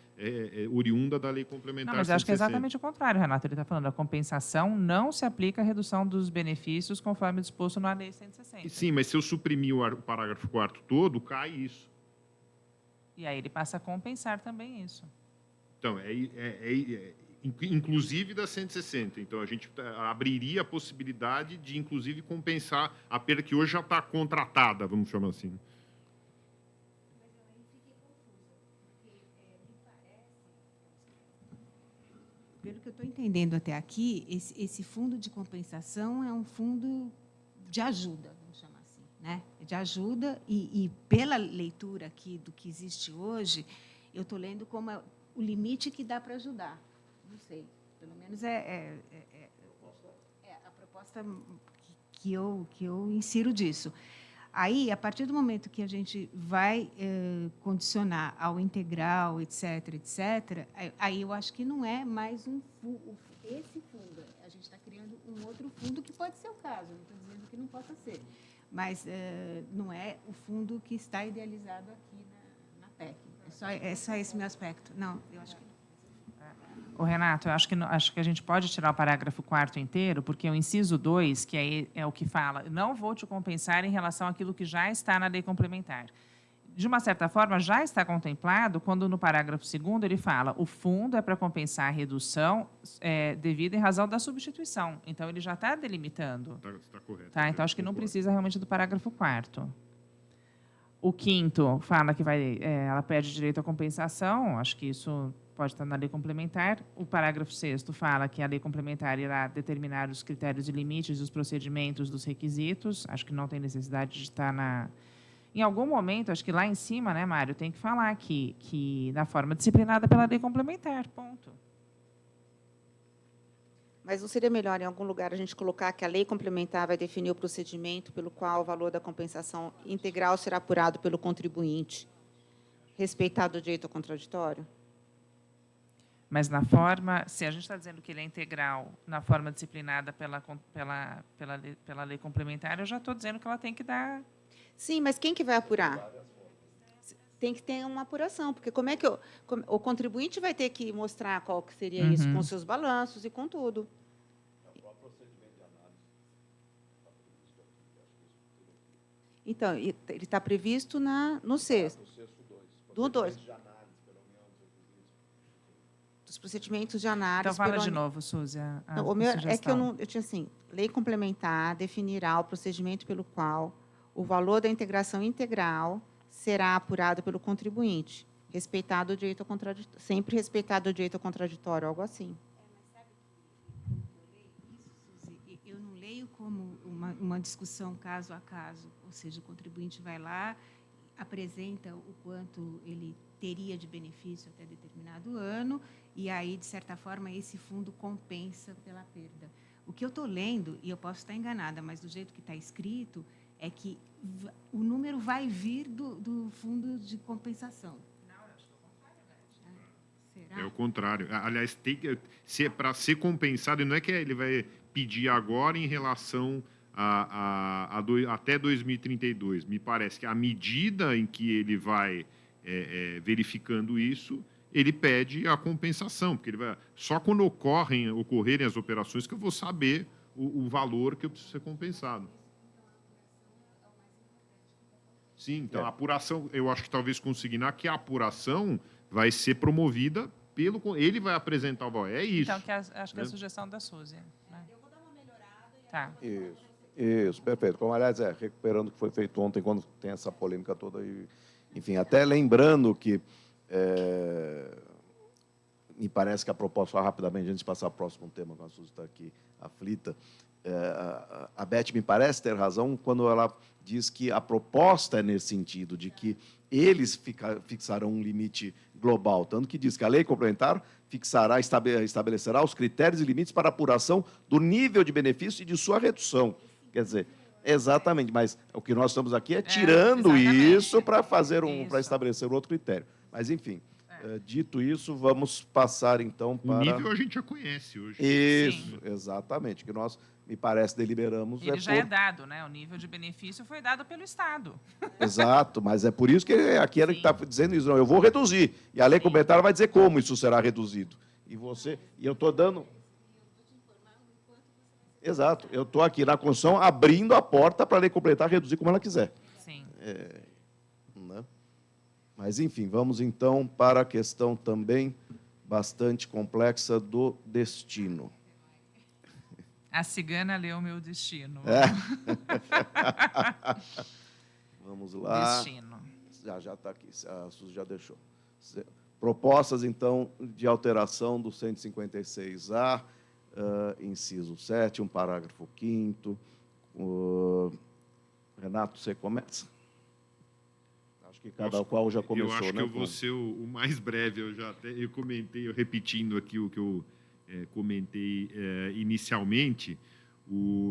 oriunda da Lei Complementar 160. Não, mas eu acho que é exatamente o contrário, Renato. Ele está falando, a compensação não se aplica à redução dos benefícios conforme disposto na Lei 160. Sim, mas se eu suprimir o parágrafo 4º todo, cai isso. E aí ele passa a compensar também isso. Então, inclusive da 160. Então, a gente abriria a possibilidade de, inclusive, compensar a perda que hoje já está contratada, vamos chamar assim. Pelo que eu estou entendendo até aqui, esse fundo de compensação é um fundo de ajuda, vamos chamar assim, né? De ajuda, e pela leitura aqui do que existe hoje, eu estou lendo como o limite que dá para ajudar. Não sei, pelo menos a proposta que eu insiro disso. Aí, a partir do momento que a gente vai condicionar ao integral, etc., aí eu acho que não é mais esse fundo. A gente está criando um outro fundo que pode ser o caso, não estou dizendo que não possa ser. Mas não é o fundo que está idealizado aqui na PEC. É só esse meu aspecto. Não, eu acho que não. Renato, eu acho que a gente pode tirar o parágrafo 4º inteiro, porque o inciso 2, que é o que fala, não vou te compensar em relação àquilo que já está na Lei Complementar. De uma certa forma, já está contemplado quando no parágrafo 2º ele fala o fundo é para compensar a redução devida em razão da substituição. Então, ele já está delimitando. Está correto. Tá? Então, acho que não precisa realmente do parágrafo 4º. O 5º fala que ela perde direito à compensação, acho que isso pode estar na lei complementar. O parágrafo 6º fala que a lei complementar irá determinar os critérios e limites dos procedimentos, dos requisitos. Acho que não tem necessidade de estar na... Em algum momento, acho que lá em cima, né, Mário, tem que falar que da forma disciplinada pela lei complementar, ponto. Mas não seria melhor, em algum lugar, a gente colocar que a lei complementar vai definir o procedimento pelo qual o valor da compensação integral será apurado pelo contribuinte, respeitado o direito ao contraditório? Mas na forma, se a gente está dizendo que ele é integral na forma disciplinada pela lei complementar, eu já estou dizendo que ela tem que dar... Sim, mas quem que vai apurar? Tem que ter uma apuração, porque como é que o contribuinte vai ter que mostrar qual que seria isso, com seus balanços e com tudo. Então, ele está previsto no sexto. Do 2. Dos procedimentos de análise. Então, fala de novo, Suzy. Não, o meu é que eu tinha assim, lei complementar definirá o procedimento pelo qual o valor da integração integral será apurado pelo contribuinte, respeitado o direito ao contraditório, sempre respeitado o direito ao contraditório, algo assim. Eu não leio como uma discussão caso a caso, ou seja, o contribuinte vai lá, apresenta o quanto ele teria de benefício até determinado ano, e aí, de certa forma, esse fundo compensa pela perda. O que eu estou lendo, e eu posso estar enganada, mas do jeito que está escrito, é que o número vai vir do fundo de compensação. Não, eu acho que é o contrário, né? Será? É o contrário. Aliás, se é para ser compensado, não é que ele vai pedir agora em relação até 2032. Me parece que à medida em que ele vai verificando isso, ele pede a compensação, porque ele vai, só quando ocorrerem as operações que eu vou saber o valor que eu preciso ser compensado. Sim, então a apuração, eu acho que talvez consignar que a apuração vai ser promovida ele vai apresentar o valor. É isso. Então, acho que é a sugestão da Suzy. Né? Eu vou dar uma melhorada. Tá. Isso, perfeito. Como, aliás, recuperando o que foi feito ontem, quando tem essa polêmica toda. Enfim, até lembrando que me parece que a proposta, rapidamente, antes de passar para o próximo tema, quando a Suzy está aqui aflita, a Beth me parece ter razão quando ela diz que a proposta é nesse sentido, de que eles fixarão um limite global, tanto que diz que a lei complementar estabelecerá os critérios e limites para a apuração do nível de benefício e de sua redução. Quer dizer, exatamente, mas o que nós estamos aqui é tirando isso para estabelecer outro critério. Mas, enfim, dito isso, vamos passar, então, para... O nível a gente já conhece hoje. Isso, Sim. exatamente, que nós, me parece, deliberamos... Ele já é dado, né? O nível de benefício foi dado pelo Estado. Exato, mas é por isso que aqui ele está dizendo isso. Não, eu vou reduzir. E a lei complementar vai dizer como isso será reduzido. E eu estou dando... Exato, eu estou aqui na Constituição abrindo a porta para a lei complementar reduzir como ela quiser. Sim. Né? Mas, enfim, vamos então para a questão também bastante complexa do destino. A cigana leu o meu destino. Vamos lá. Destino. Já está aqui, a Suzy já deixou. Propostas, então, de alteração do 156A, inciso 7, parágrafo 5º. Renato, você começa? Acho que cada qual já começou, né? Eu acho que eu vou ser o mais breve. Eu comentei, repetindo aqui o que eu comentei inicialmente.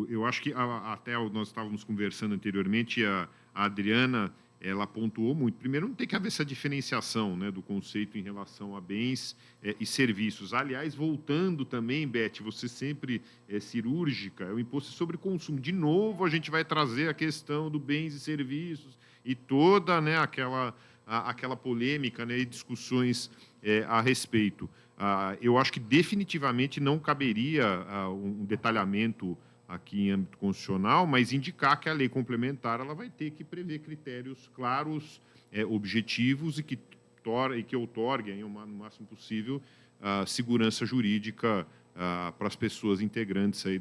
Eu acho que até nós estávamos conversando anteriormente, a Adriana, ela pontuou muito. Primeiro, não tem que haver essa diferenciação, né, do conceito em relação a bens e serviços. Aliás, voltando também, Beth, você sempre é cirúrgica, é o imposto sobre consumo. De novo, a gente vai trazer a questão do bens e serviços e toda, né, aquela polêmica, né, e discussões a respeito. Eu acho que definitivamente não caberia um detalhamento aqui em âmbito constitucional, mas indicar que a lei complementar ela vai ter que prever critérios claros, objetivos e que outorguem, no máximo possível, segurança jurídica para as pessoas integrantes aí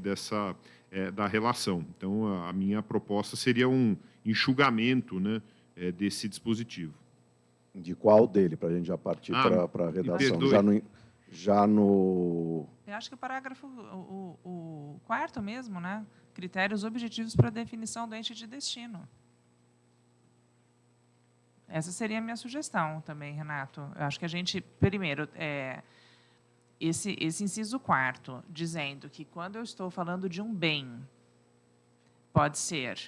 da relação. Então, a minha proposta seria um enxugamento, né, desse dispositivo. De qual dele, para a gente já partir para a redação? Já no... Eu acho que o parágrafo, o quarto mesmo, né? Critérios objetivos para definição do ente de destino. Essa seria a minha sugestão também, Renato. Eu acho que a gente, primeiro, esse inciso quarto, dizendo que quando eu estou falando de um bem, pode ser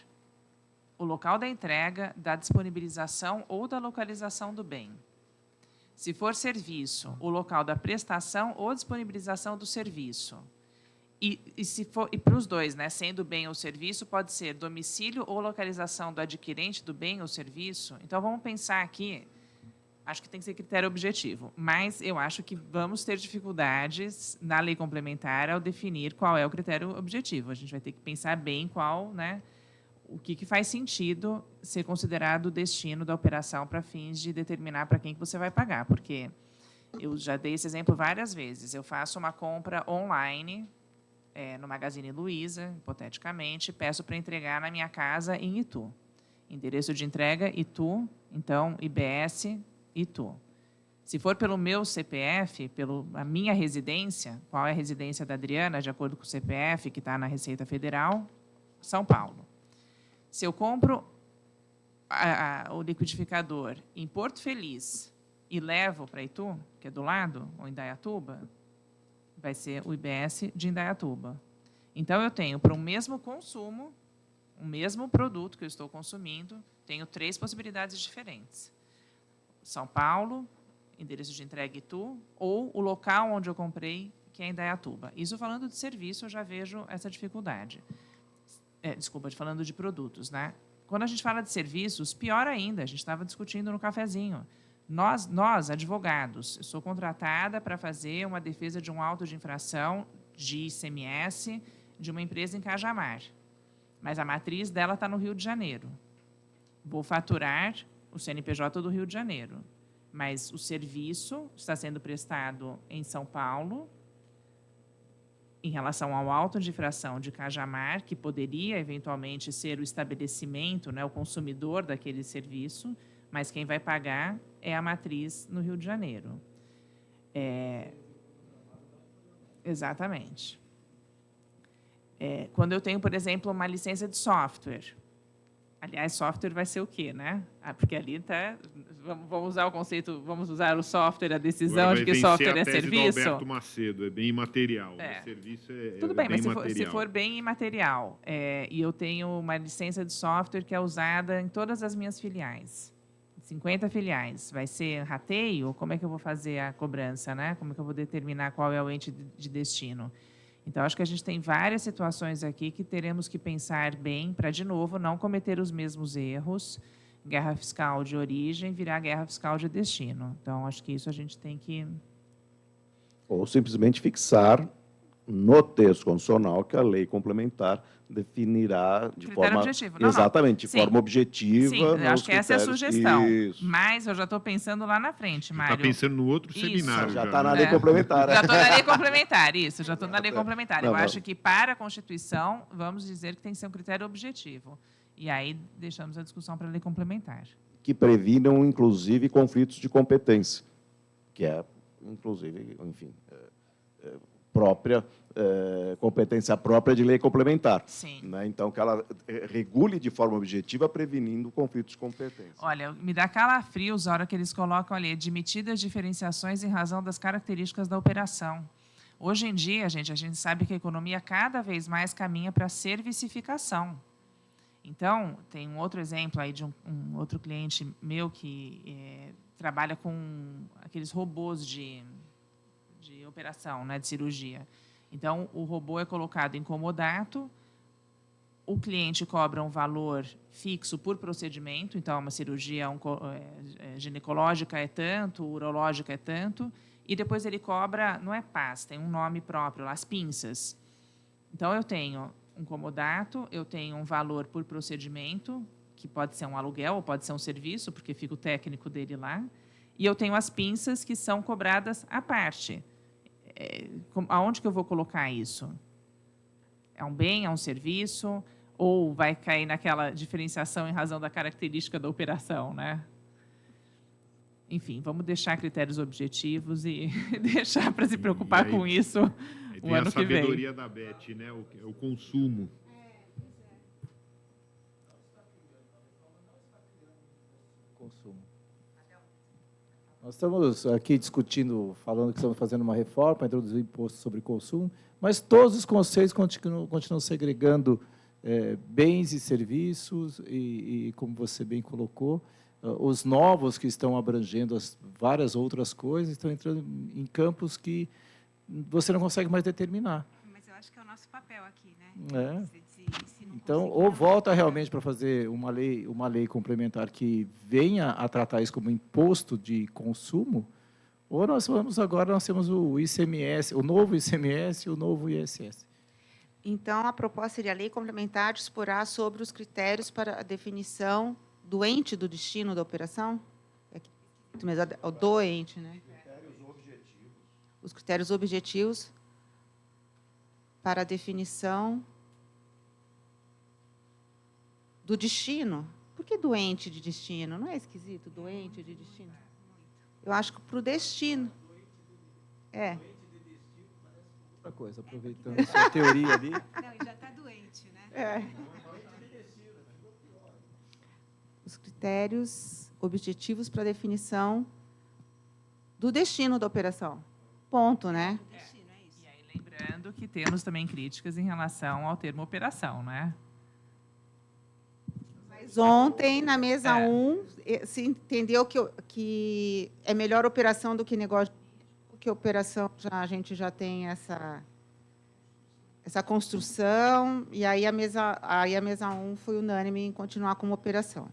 o local da entrega, da disponibilização ou da localização do bem. Se for serviço, o local da prestação ou disponibilização do serviço. E para os dois, né, sendo bem ou serviço, pode ser domicílio ou localização do adquirente do bem ou serviço. Então, vamos pensar aqui, acho que tem que ser critério objetivo, mas eu acho que vamos ter dificuldades na lei complementar ao definir qual é o critério objetivo. A gente vai ter que pensar bem qual, né, o que faz sentido ser considerado o destino da operação para fins de determinar para quem que você vai pagar, porque eu já dei esse exemplo várias vezes. Eu faço uma compra online no Magazine Luiza, hipoteticamente, peço para entregar na minha casa em Itu. Endereço de entrega, Itu, então, IBS, Itu. Se for pelo meu CPF, pela minha residência, qual é a residência da Adriana, de acordo com o CPF, que está na Receita Federal? São Paulo. Se eu compro o liquidificador em Porto Feliz e levo para Itu, que é do lado, ou em Indaiatuba, vai ser o IBS de Indaiatuba. Então, eu tenho, para o mesmo consumo, o mesmo produto que eu estou consumindo, tenho 3 possibilidades diferentes. São Paulo, endereço de entrega Itu, ou o local onde eu comprei, que é Indaiatuba. Isso falando de serviço, eu já vejo essa dificuldade. Falando de produtos, né? Quando a gente fala de serviços, pior ainda, a gente estava discutindo no cafezinho. Nós, advogados, eu sou contratada para fazer uma defesa de um auto de infração de ICMS de uma empresa em Cajamar. Mas a matriz dela está no Rio de Janeiro. Vou faturar o CNPJ do Rio de Janeiro. Mas o serviço está sendo prestado em São Paulo, em relação ao auto de infração de Cajamar, que poderia, eventualmente, ser o estabelecimento, né, o consumidor daquele serviço, mas quem vai pagar é a matriz no Rio de Janeiro. Exatamente. Quando eu tenho, por exemplo, uma licença de software. Aliás, software vai ser o quê, né? Porque ali está... Vamos usar o conceito, vamos usar o software, a decisão de que software é serviço. Do Alberto Macedo, é bem imaterial. O serviço Tudo bem, mas se for bem imaterial, e eu tenho uma licença de software que é usada em todas as minhas filiais, 50 filiais, vai ser rateio? Como é que eu vou fazer a cobrança, né? Como é que eu vou determinar qual é o ente de destino? Então, acho que a gente tem várias situações aqui que teremos que pensar bem para, de novo, não cometer os mesmos erros, guerra fiscal de origem virar guerra fiscal de destino. Então, acho que isso a gente tem que... Ou simplesmente fixar no texto constitucional que a lei complementar definirá de forma... objetivo. Exatamente, de forma objetiva. Sim, eu acho que essa é a sugestão. Isso. Mas eu já estou pensando lá na frente, Mário. Está pensando no outro seminário. Já está na lei complementar. Já estou na lei complementar, isso. Já estou na lei complementar. Eu acho que, para a Constituição, vamos dizer que tem que ser um critério objetivo. E aí deixamos a discussão para a lei complementar. Que previnam, inclusive, conflitos de competência, que é, inclusive, enfim... competência própria de lei complementar. Sim. Né? Então, que ela regule de forma objetiva, prevenindo conflitos de competência. Olha, me dá calafrios a hora que eles colocam ali admitidas diferenciações em razão das características da operação. Hoje em dia, a gente sabe que a economia cada vez mais caminha para a servicificação. Então, tem um outro exemplo aí de um outro cliente meu que trabalha com aqueles robôs de operação, né, de cirurgia. Então, o robô é colocado em comodato, o cliente cobra um valor fixo por procedimento, então, uma cirurgia ginecológica é tanto, urológica é tanto, e depois ele cobra, não é paz, tem um nome próprio, as pinças. Então, eu tenho um comodato, eu tenho um valor por procedimento, que pode ser um aluguel ou pode ser um serviço, porque fica o técnico dele lá, e eu tenho as pinças que são cobradas à parte. Aonde que eu vou colocar isso? É um bem, é um serviço? Ou vai cair naquela diferenciação em razão da característica da operação, né? enfim, vamos deixar critérios objetivos e deixar para se preocupar aí- com isso Aí o tem a ano que vem. sabedoria da Beth, né? O consumo. Consumo. Nós estamos aqui discutindo, falando que estamos fazendo uma reforma para introduzir o imposto sobre consumo, mas todos os conceitos continuam segregando bens e serviços e, como você bem colocou, os novos que estão abrangendo as várias outras coisas estão entrando em campos que você não consegue mais determinar. Mas eu acho que é o nosso papel aqui, né? É. Se não Então, conseguir, ou não volta vai. realmente para fazer uma lei complementar que venha a tratar isso como imposto de consumo, ou nós temos o ICMS, o novo ICMS e o novo ISS. Então, a proposta seria a lei complementar disporá sobre os critérios para a definição do ente do destino da operação? Mas o do ente, né? Os critérios objetivos para a definição do destino. Por que doente de destino? Não é esquisito, doente de destino? Eu acho que para o destino. É. Outra coisa, aproveitando a sua teoria ali. Não, e já está doente, né? É. Os critérios objetivos para a definição do destino da operação. Ponto, né? Destino, é isso. E aí, lembrando que temos também críticas em relação ao termo operação, né? Mas ontem, na mesa É. 1, se entendeu que é melhor operação do que negócio, porque operação a gente já tem essa construção, e aí a mesa 1 foi unânime em continuar como operação.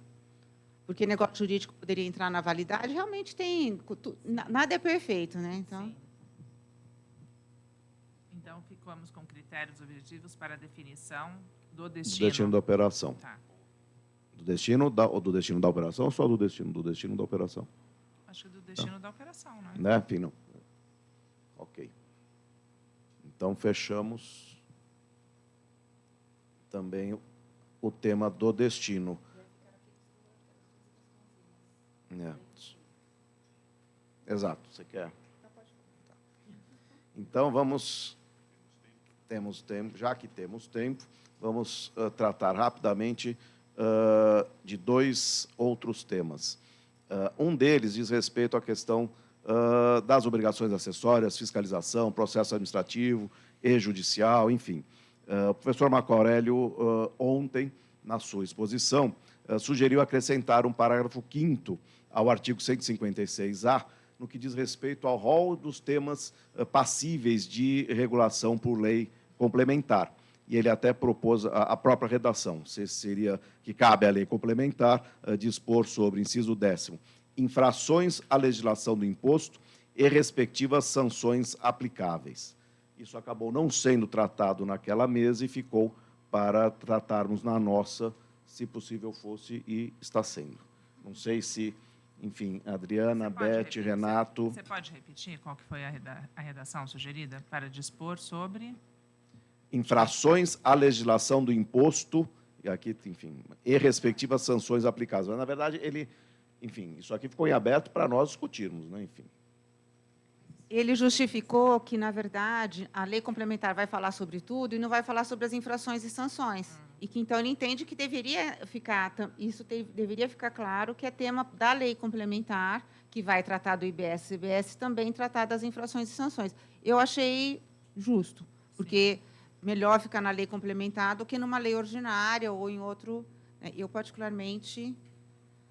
Porque negócio jurídico poderia entrar na validade, realmente tem. Nada é perfeito, né? Então. Sim. Então, ficamos com critérios objetivos para a definição do Do destino. destino da operação. Tá. Do destino da operação ou só do destino? Do destino da operação. Acho que do destino da operação, né? Né, Pino? Ok. Então, fechamos também o tema do destino. É. Exato, você quer? Então, vamos... Temos tempo, já que temos tempo, vamos tratar rapidamente de dois outros temas. Um deles diz respeito à questão das obrigações acessórias, fiscalização, processo administrativo e judicial, enfim. O professor Marco Aurélio, ontem, na sua exposição, sugeriu acrescentar um parágrafo 5º ao artigo 156-A, no que diz respeito ao rol dos temas passíveis de regulação por lei complementar. E ele até propôs a própria redação, se seria que cabe à lei complementar dispor sobre, inciso 10º, infrações à legislação do imposto e respectivas sanções aplicáveis. Isso acabou não sendo tratado naquela mesa e ficou para tratarmos na nossa, se possível fosse, e está sendo. Não sei se, enfim, Adriana, Você pode Beth, repetir? Renato... Você pode repetir qual que foi a redação sugerida para dispor sobre... infrações à legislação do imposto, e aqui, enfim, e respectivas sanções aplicáveis. Mas, na verdade, ele, enfim, isso aqui ficou em aberto para nós discutirmos, né? Enfim. Ele justificou que, na verdade, a lei complementar vai falar sobre tudo e não vai falar sobre as infrações e sanções. E que, então, ele entende que deveria ficar, deveria ficar claro que é tema da lei complementar, que vai tratar do IBS e CBS, também tratar das infrações e sanções. Eu achei justo, porque melhor ficar na lei complementar do que numa lei ordinária ou em outro... Eu, particularmente...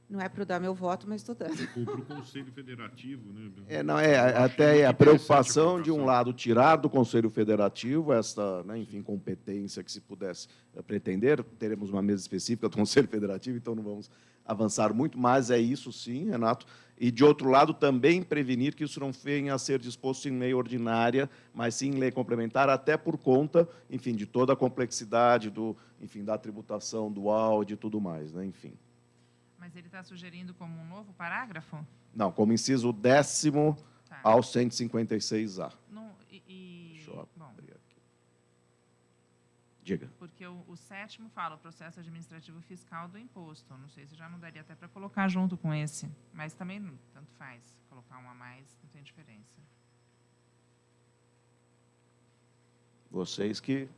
Não é para eu dar meu voto, mas estou dando. Ou para o Conselho Federativo, né? Não, Eu até achei a muito preocupação interessante a de um colocação. lado tirar do Conselho Federativo essa, né, enfim, competência que se pudesse pretender. Teremos uma mesa específica do Conselho Federativo, então não vamos avançar muito, mas é isso sim, Renato. E, de outro lado, também prevenir que isso não venha a ser disposto em lei ordinária, mas sim em lei complementar, até por conta, enfim, de toda a complexidade enfim, da tributação dual e de tudo mais, né, enfim. Mas ele está sugerindo como um novo parágrafo? Não, como inciso 10º Tá. ao 156A. Não, Deixa eu bom, abrir aqui. Diga. Porque o 7º fala o processo administrativo fiscal do imposto. Não sei se já não daria até para colocar junto com esse. Mas também tanto faz. Colocar um a mais, não tem diferença. Vocês que...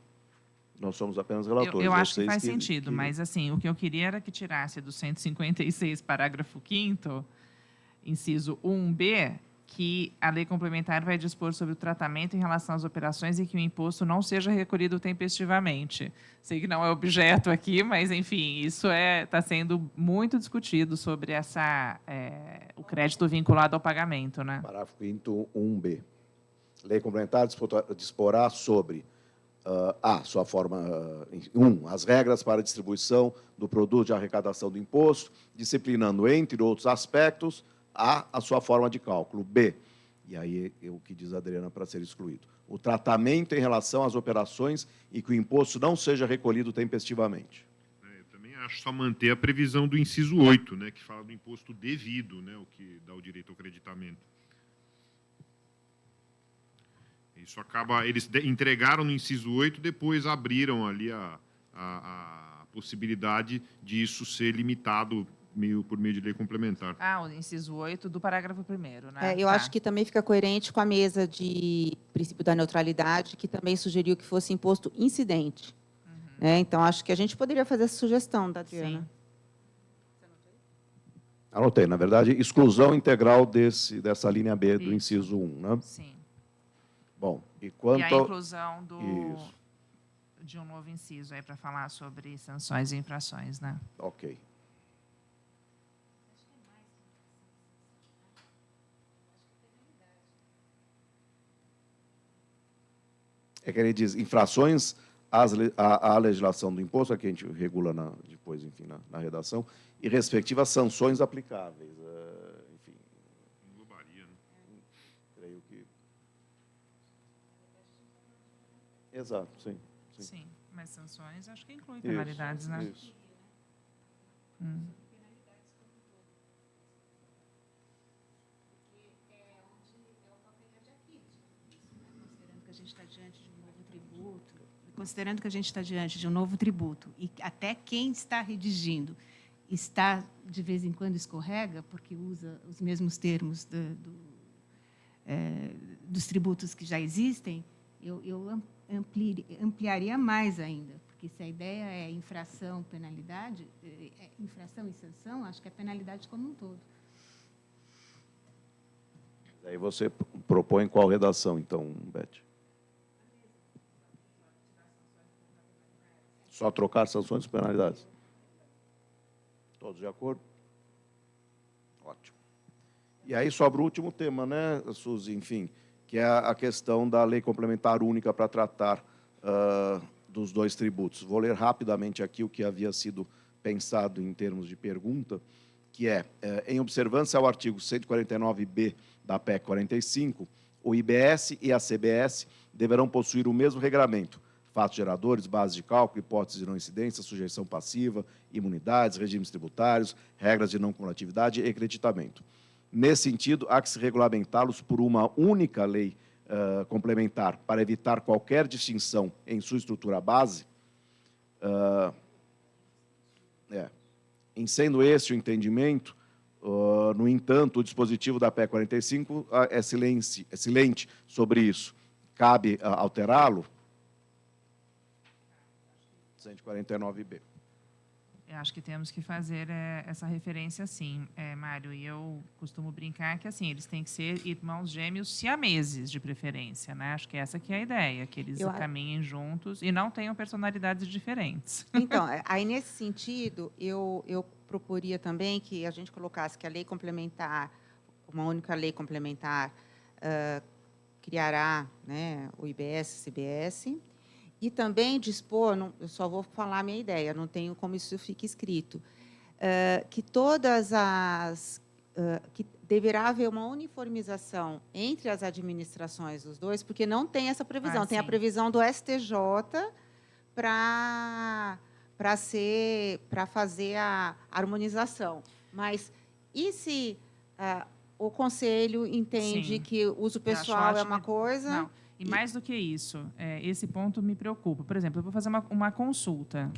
Nós somos apenas relatores. Eu acho que vocês faz sentido, mas assim, o que eu queria era que tirasse do 156, parágrafo 5º, inciso 1b, que a lei complementar vai dispor sobre o tratamento em relação às operações e que o imposto não seja recolhido tempestivamente. Sei que não é objeto aqui, mas, enfim, isso está sendo muito discutido sobre o crédito vinculado ao pagamento, né? Parágrafo 5º, 1b. Lei complementar disporá sobre sua forma 1, as regras para a distribuição do produto de arrecadação do imposto, disciplinando, entre outros aspectos, a sua forma de cálculo. B, e aí é o que diz a Adriana para ser excluído, o tratamento em relação às operações e que o imposto não seja recolhido tempestivamente. Eu também acho só manter a previsão do inciso 8, né, que fala do imposto devido, né, o que dá o direito ao creditamento. Isso acaba... Eles entregaram no inciso 8, depois abriram ali a possibilidade de isso ser limitado por meio de lei complementar. O inciso 8 do parágrafo 1º, né? Eu acho que também fica coerente com a mesa de princípio da neutralidade, que também sugeriu que fosse imposto incidente. Então, acho que a gente poderia fazer essa sugestão da Adriana. Sim. Anotei, na verdade, exclusão integral dessa linha B do inciso 1, né? Sim. Bom, e quanto... E a inclusão Isso. de um novo inciso aí para falar sobre sanções e infrações, né? Ok. É que ele diz infrações à legislação do imposto, que a gente regula depois, enfim, na redação, e respectivas sanções aplicáveis. Enfim. Englobaria, né? Creio que... Exato, sim. Sim, mas sanções acho que inclui penalidades, né? Isso. Considerando que a gente está diante de um novo tributo e até quem está redigindo está, de vez em quando, escorrega, porque usa os mesmos termos dos tributos que já existem, eu ampliaria mais ainda, porque se a ideia é infração, penalidade, infração e sanção, acho que é penalidade como um todo. Aí você propõe qual redação, então, Beth? Só trocar sanções e penalidades? Todos de acordo? Ótimo. E aí sobra o último tema, né, Suzy? Enfim, que é a questão da lei complementar única para tratar dos dois tributos. Vou ler rapidamente aqui o que havia sido pensado em termos de pergunta, que em observância ao artigo 149b da PEC 45, o IBS e a CBS deverão possuir o mesmo regramento: fatos geradores, bases de cálculo, hipóteses de não incidência, sujeição passiva, imunidades, regimes tributários, regras de não cumulatividade e creditamento. Nesse sentido, há que se regulamentá-los por uma única lei complementar para evitar qualquer distinção em sua estrutura base. Em sendo esse o entendimento, no entanto, o dispositivo da PEC 45 é silente sobre isso. Cabe alterá-lo? 149b. Eu acho que temos que fazer essa referência, sim, Mário. E eu costumo brincar que, assim, eles têm que ser irmãos gêmeos siameses, de preferência, né? Acho que essa que é a ideia, que eles caminhem juntos e não tenham personalidades diferentes. Então, aí, nesse sentido, eu proporia também que a gente colocasse que a lei complementar, uma única lei complementar, criará, né, o IBS, CBS, e também dispor, eu só vou falar a minha ideia, não tenho como isso fique escrito, que todas que deverá haver uma uniformização entre as administrações dos dois, porque não tem essa previsão. Tem a previsão do STJ para fazer a harmonização. Mas e se o Conselho entende que o uso pessoal é uma coisa... Não. E mais do que isso, esse ponto me preocupa. Por exemplo, eu vou fazer uma consulta.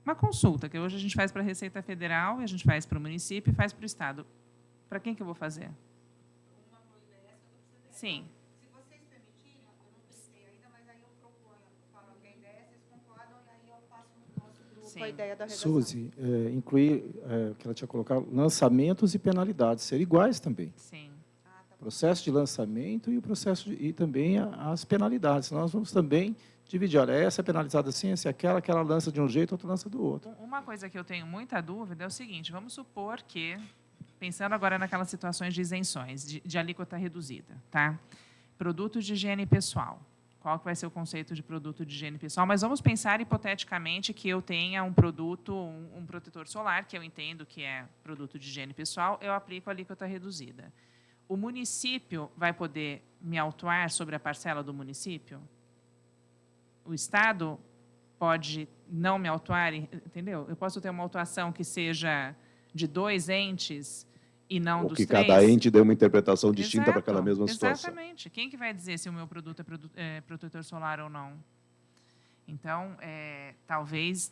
Uma consulta, que hoje a gente faz para a Receita Federal, a gente faz para o município e faz para o Estado. Para quem que eu vou fazer? Sim. Se vocês permitirem, eu não pensei ainda, mas aí eu proponho, eu falo alguém ideia, vocês concordam, e aí eu faço no nosso grupo Sim. a ideia da redação. Suzy, incluir, que ela tinha colocado, lançamentos e penalidades, ser iguais também. Sim. Processo de lançamento e o processo e também as penalidades. Nós vamos também dividir. Olha, essa é penalizada assim, essa é aquela lança de um jeito, outra lança do outro. Uma coisa que eu tenho muita dúvida é o seguinte, vamos supor que, pensando agora naquelas situações de isenções, de alíquota reduzida, tá? Produto de higiene pessoal. Qual que vai ser o conceito de produto de higiene pessoal? Mas vamos pensar hipoteticamente que eu tenha um produto, um protetor solar, que eu entendo que é produto de higiene pessoal, eu aplico a alíquota reduzida. O município vai poder me autuar sobre a parcela do município? O Estado pode não me autuar, entendeu? Eu posso ter uma autuação que seja de 2 entes e não Ou dos que 3? cada ente dê uma interpretação distinta para Exato, aquela mesma situação. Exatamente. Quem que vai dizer se o meu produto é protetor solar ou não? Então, talvez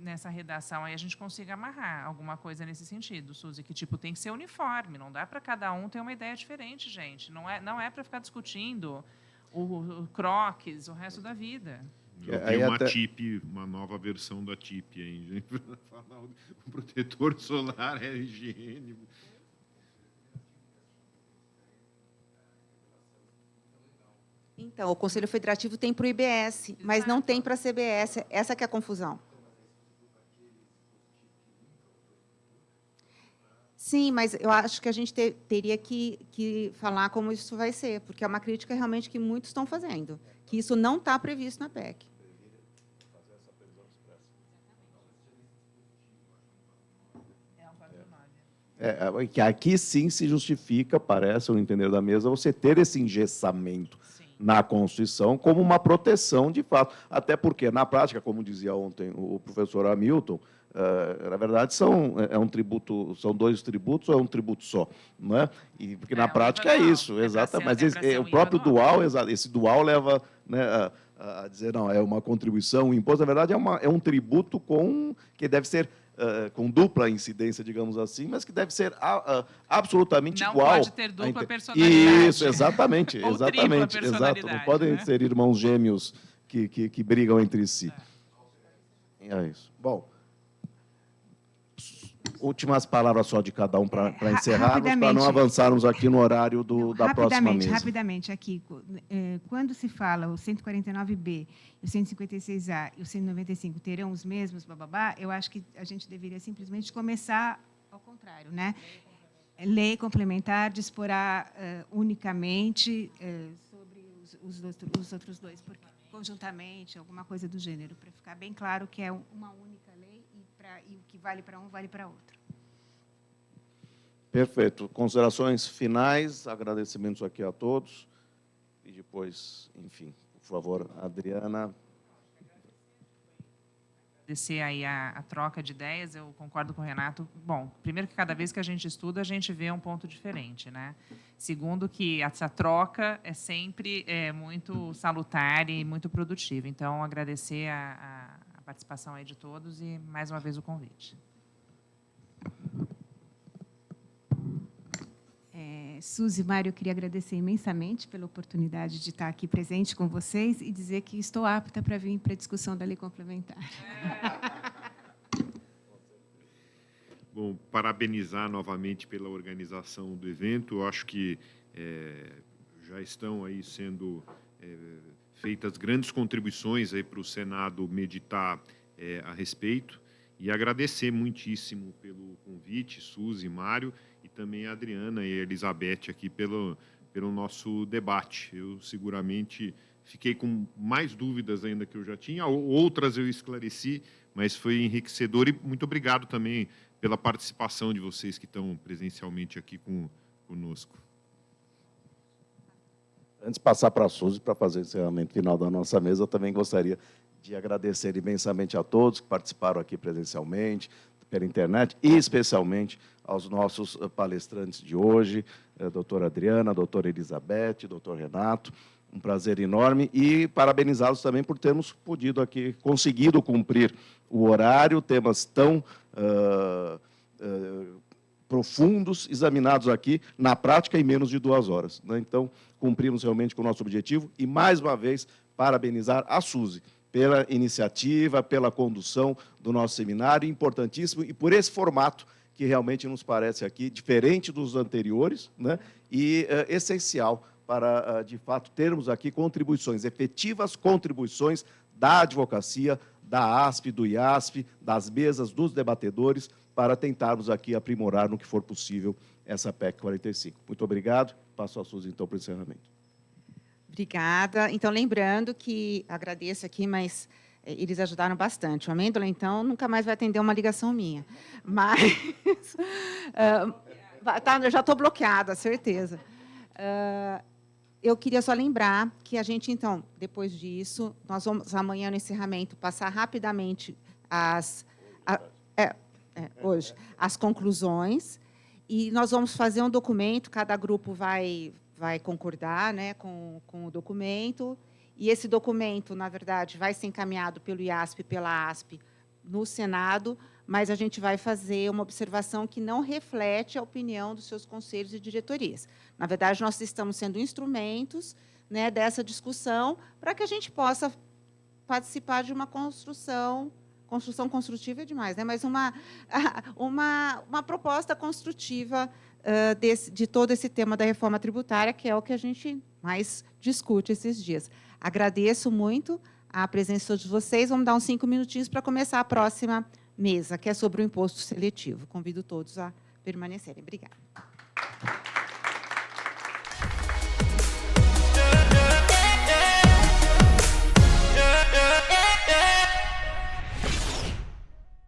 nessa redação aí a gente consiga amarrar alguma coisa nesse sentido, Suzy, que tipo tem que ser uniforme, não dá para cada um ter uma ideia diferente, gente. Não é para ficar discutindo o croques o resto da vida. Eu vi uma TIP, uma nova versão da TIP aí, gente. O protetor solar é higiene. Então, o Conselho Federativo tem para o IBS, mas não tem para a CBS. Essa que é a confusão. Sim, mas eu acho que a gente teria que falar como isso vai ser, porque é uma crítica realmente que muitos estão fazendo, que isso não está previsto na PEC. Que aqui sim se justifica, parece, no entender da mesa, você ter esse engessamento na Constituição como uma proteção de fato. Até porque, na prática, como dizia ontem o professor Hamilton, na verdade, são 2 tributos ou é um tributo só? Não é? Porque na prática é isso, exato. Mas o próprio dual, esse dual leva, né, a dizer, não, é uma contribuição, um imposto, na verdade, é um tributo que deve ser com dupla incidência, digamos assim, mas que deve ser absolutamente igual. Não pode ter dupla personalidade. Isso, exatamente. Ou exatamente, tripla exato. Não personalidade, podem né? ser irmãos gêmeos que brigam entre si. É isso. Bom, últimas palavras só de cada um para encerrarmos, para não avançarmos aqui no horário da próxima mesa. Rapidamente, aqui, quando se fala o 149B, o 156A e o 195 terão os mesmos, bababá, eu acho que a gente deveria simplesmente começar ao contrário, né? Lei complementar disporá unicamente sobre os outros dois, porque, conjuntamente, alguma coisa do gênero, para ficar bem claro que é uma única lei e o que vale para um vale para outro. Perfeito. Considerações finais, agradecimentos aqui a todos. E depois, enfim, por favor, Adriana. Agradecer aí a troca de ideias, eu concordo com o Renato. Bom, primeiro que cada vez que a gente estuda, a gente vê um ponto diferente, né? Segundo que essa troca é sempre muito salutar e muito produtiva. Então, agradecer a participação aí de todos e, mais uma vez, o convite. Suzy, Mário, eu queria agradecer imensamente pela oportunidade de estar aqui presente com vocês e dizer que estou apta para vir para a discussão da lei complementar. Bom, parabenizar novamente pela organização do evento. Eu acho que já estão aí sendo feitas grandes contribuições aí para o Senado meditar a respeito. E agradecer muitíssimo pelo convite, Suzy, Mário, e também a Adriana e a Elizabeth aqui pelo nosso debate. Eu seguramente fiquei com mais dúvidas ainda que eu já tinha, outras eu esclareci, mas foi enriquecedor e muito obrigado também pela participação de vocês que estão presencialmente aqui conosco. Antes de passar para a Suzy para fazer o encerramento final da nossa mesa, eu também gostaria de agradecer imensamente a todos que participaram aqui presencialmente, pela internet, e especialmente aos nossos palestrantes de hoje, doutora Adriana, doutora Elizabeth, doutor Renato, Um prazer enorme e parabenizá-los também por termos podido aqui, conseguido cumprir o horário, temas tão profundos, examinados aqui na prática em menos de 2 horas, né? Então, cumprimos realmente com o nosso objetivo e, mais uma vez, parabenizar a Suzy pela iniciativa, pela condução do nosso seminário, importantíssimo, e por esse formato que realmente nos parece aqui diferente dos anteriores, né? E essencial para, de fato, termos aqui contribuições, efetivas contribuições da advocacia, da ASP, do IASP, das mesas dos debatedores, para tentarmos aqui aprimorar no que for possível essa PEC 45. Muito obrigado. Passo a Suzy, então, para o encerramento. Obrigada. Então, lembrando que, agradeço aqui, mas eles ajudaram bastante. O Amêndola, então, nunca mais vai atender uma ligação minha. Mas, eu já estou bloqueada, certeza. Eu queria só lembrar que a gente, então, depois disso, nós vamos, amanhã, no encerramento, passar rapidamente hoje, as conclusões, e nós vamos fazer um documento, cada grupo vai concordar, né, com o documento, e esse documento, na verdade, vai ser encaminhado pelo IASP e pela ASP no Senado, mas a gente vai fazer uma observação que não reflete a opinião dos seus conselhos e diretorias. Na verdade, nós estamos sendo instrumentos, né, dessa discussão para que a gente possa participar de uma construção construtiva é demais, né? Mas uma proposta construtiva de todo esse tema da reforma tributária, que é o que a gente mais discute esses dias. Agradeço muito a presença de vocês. Vamos dar uns 5 minutinhos para começar a próxima mesa, que é sobre o imposto seletivo. Convido todos a permanecerem. Obrigada.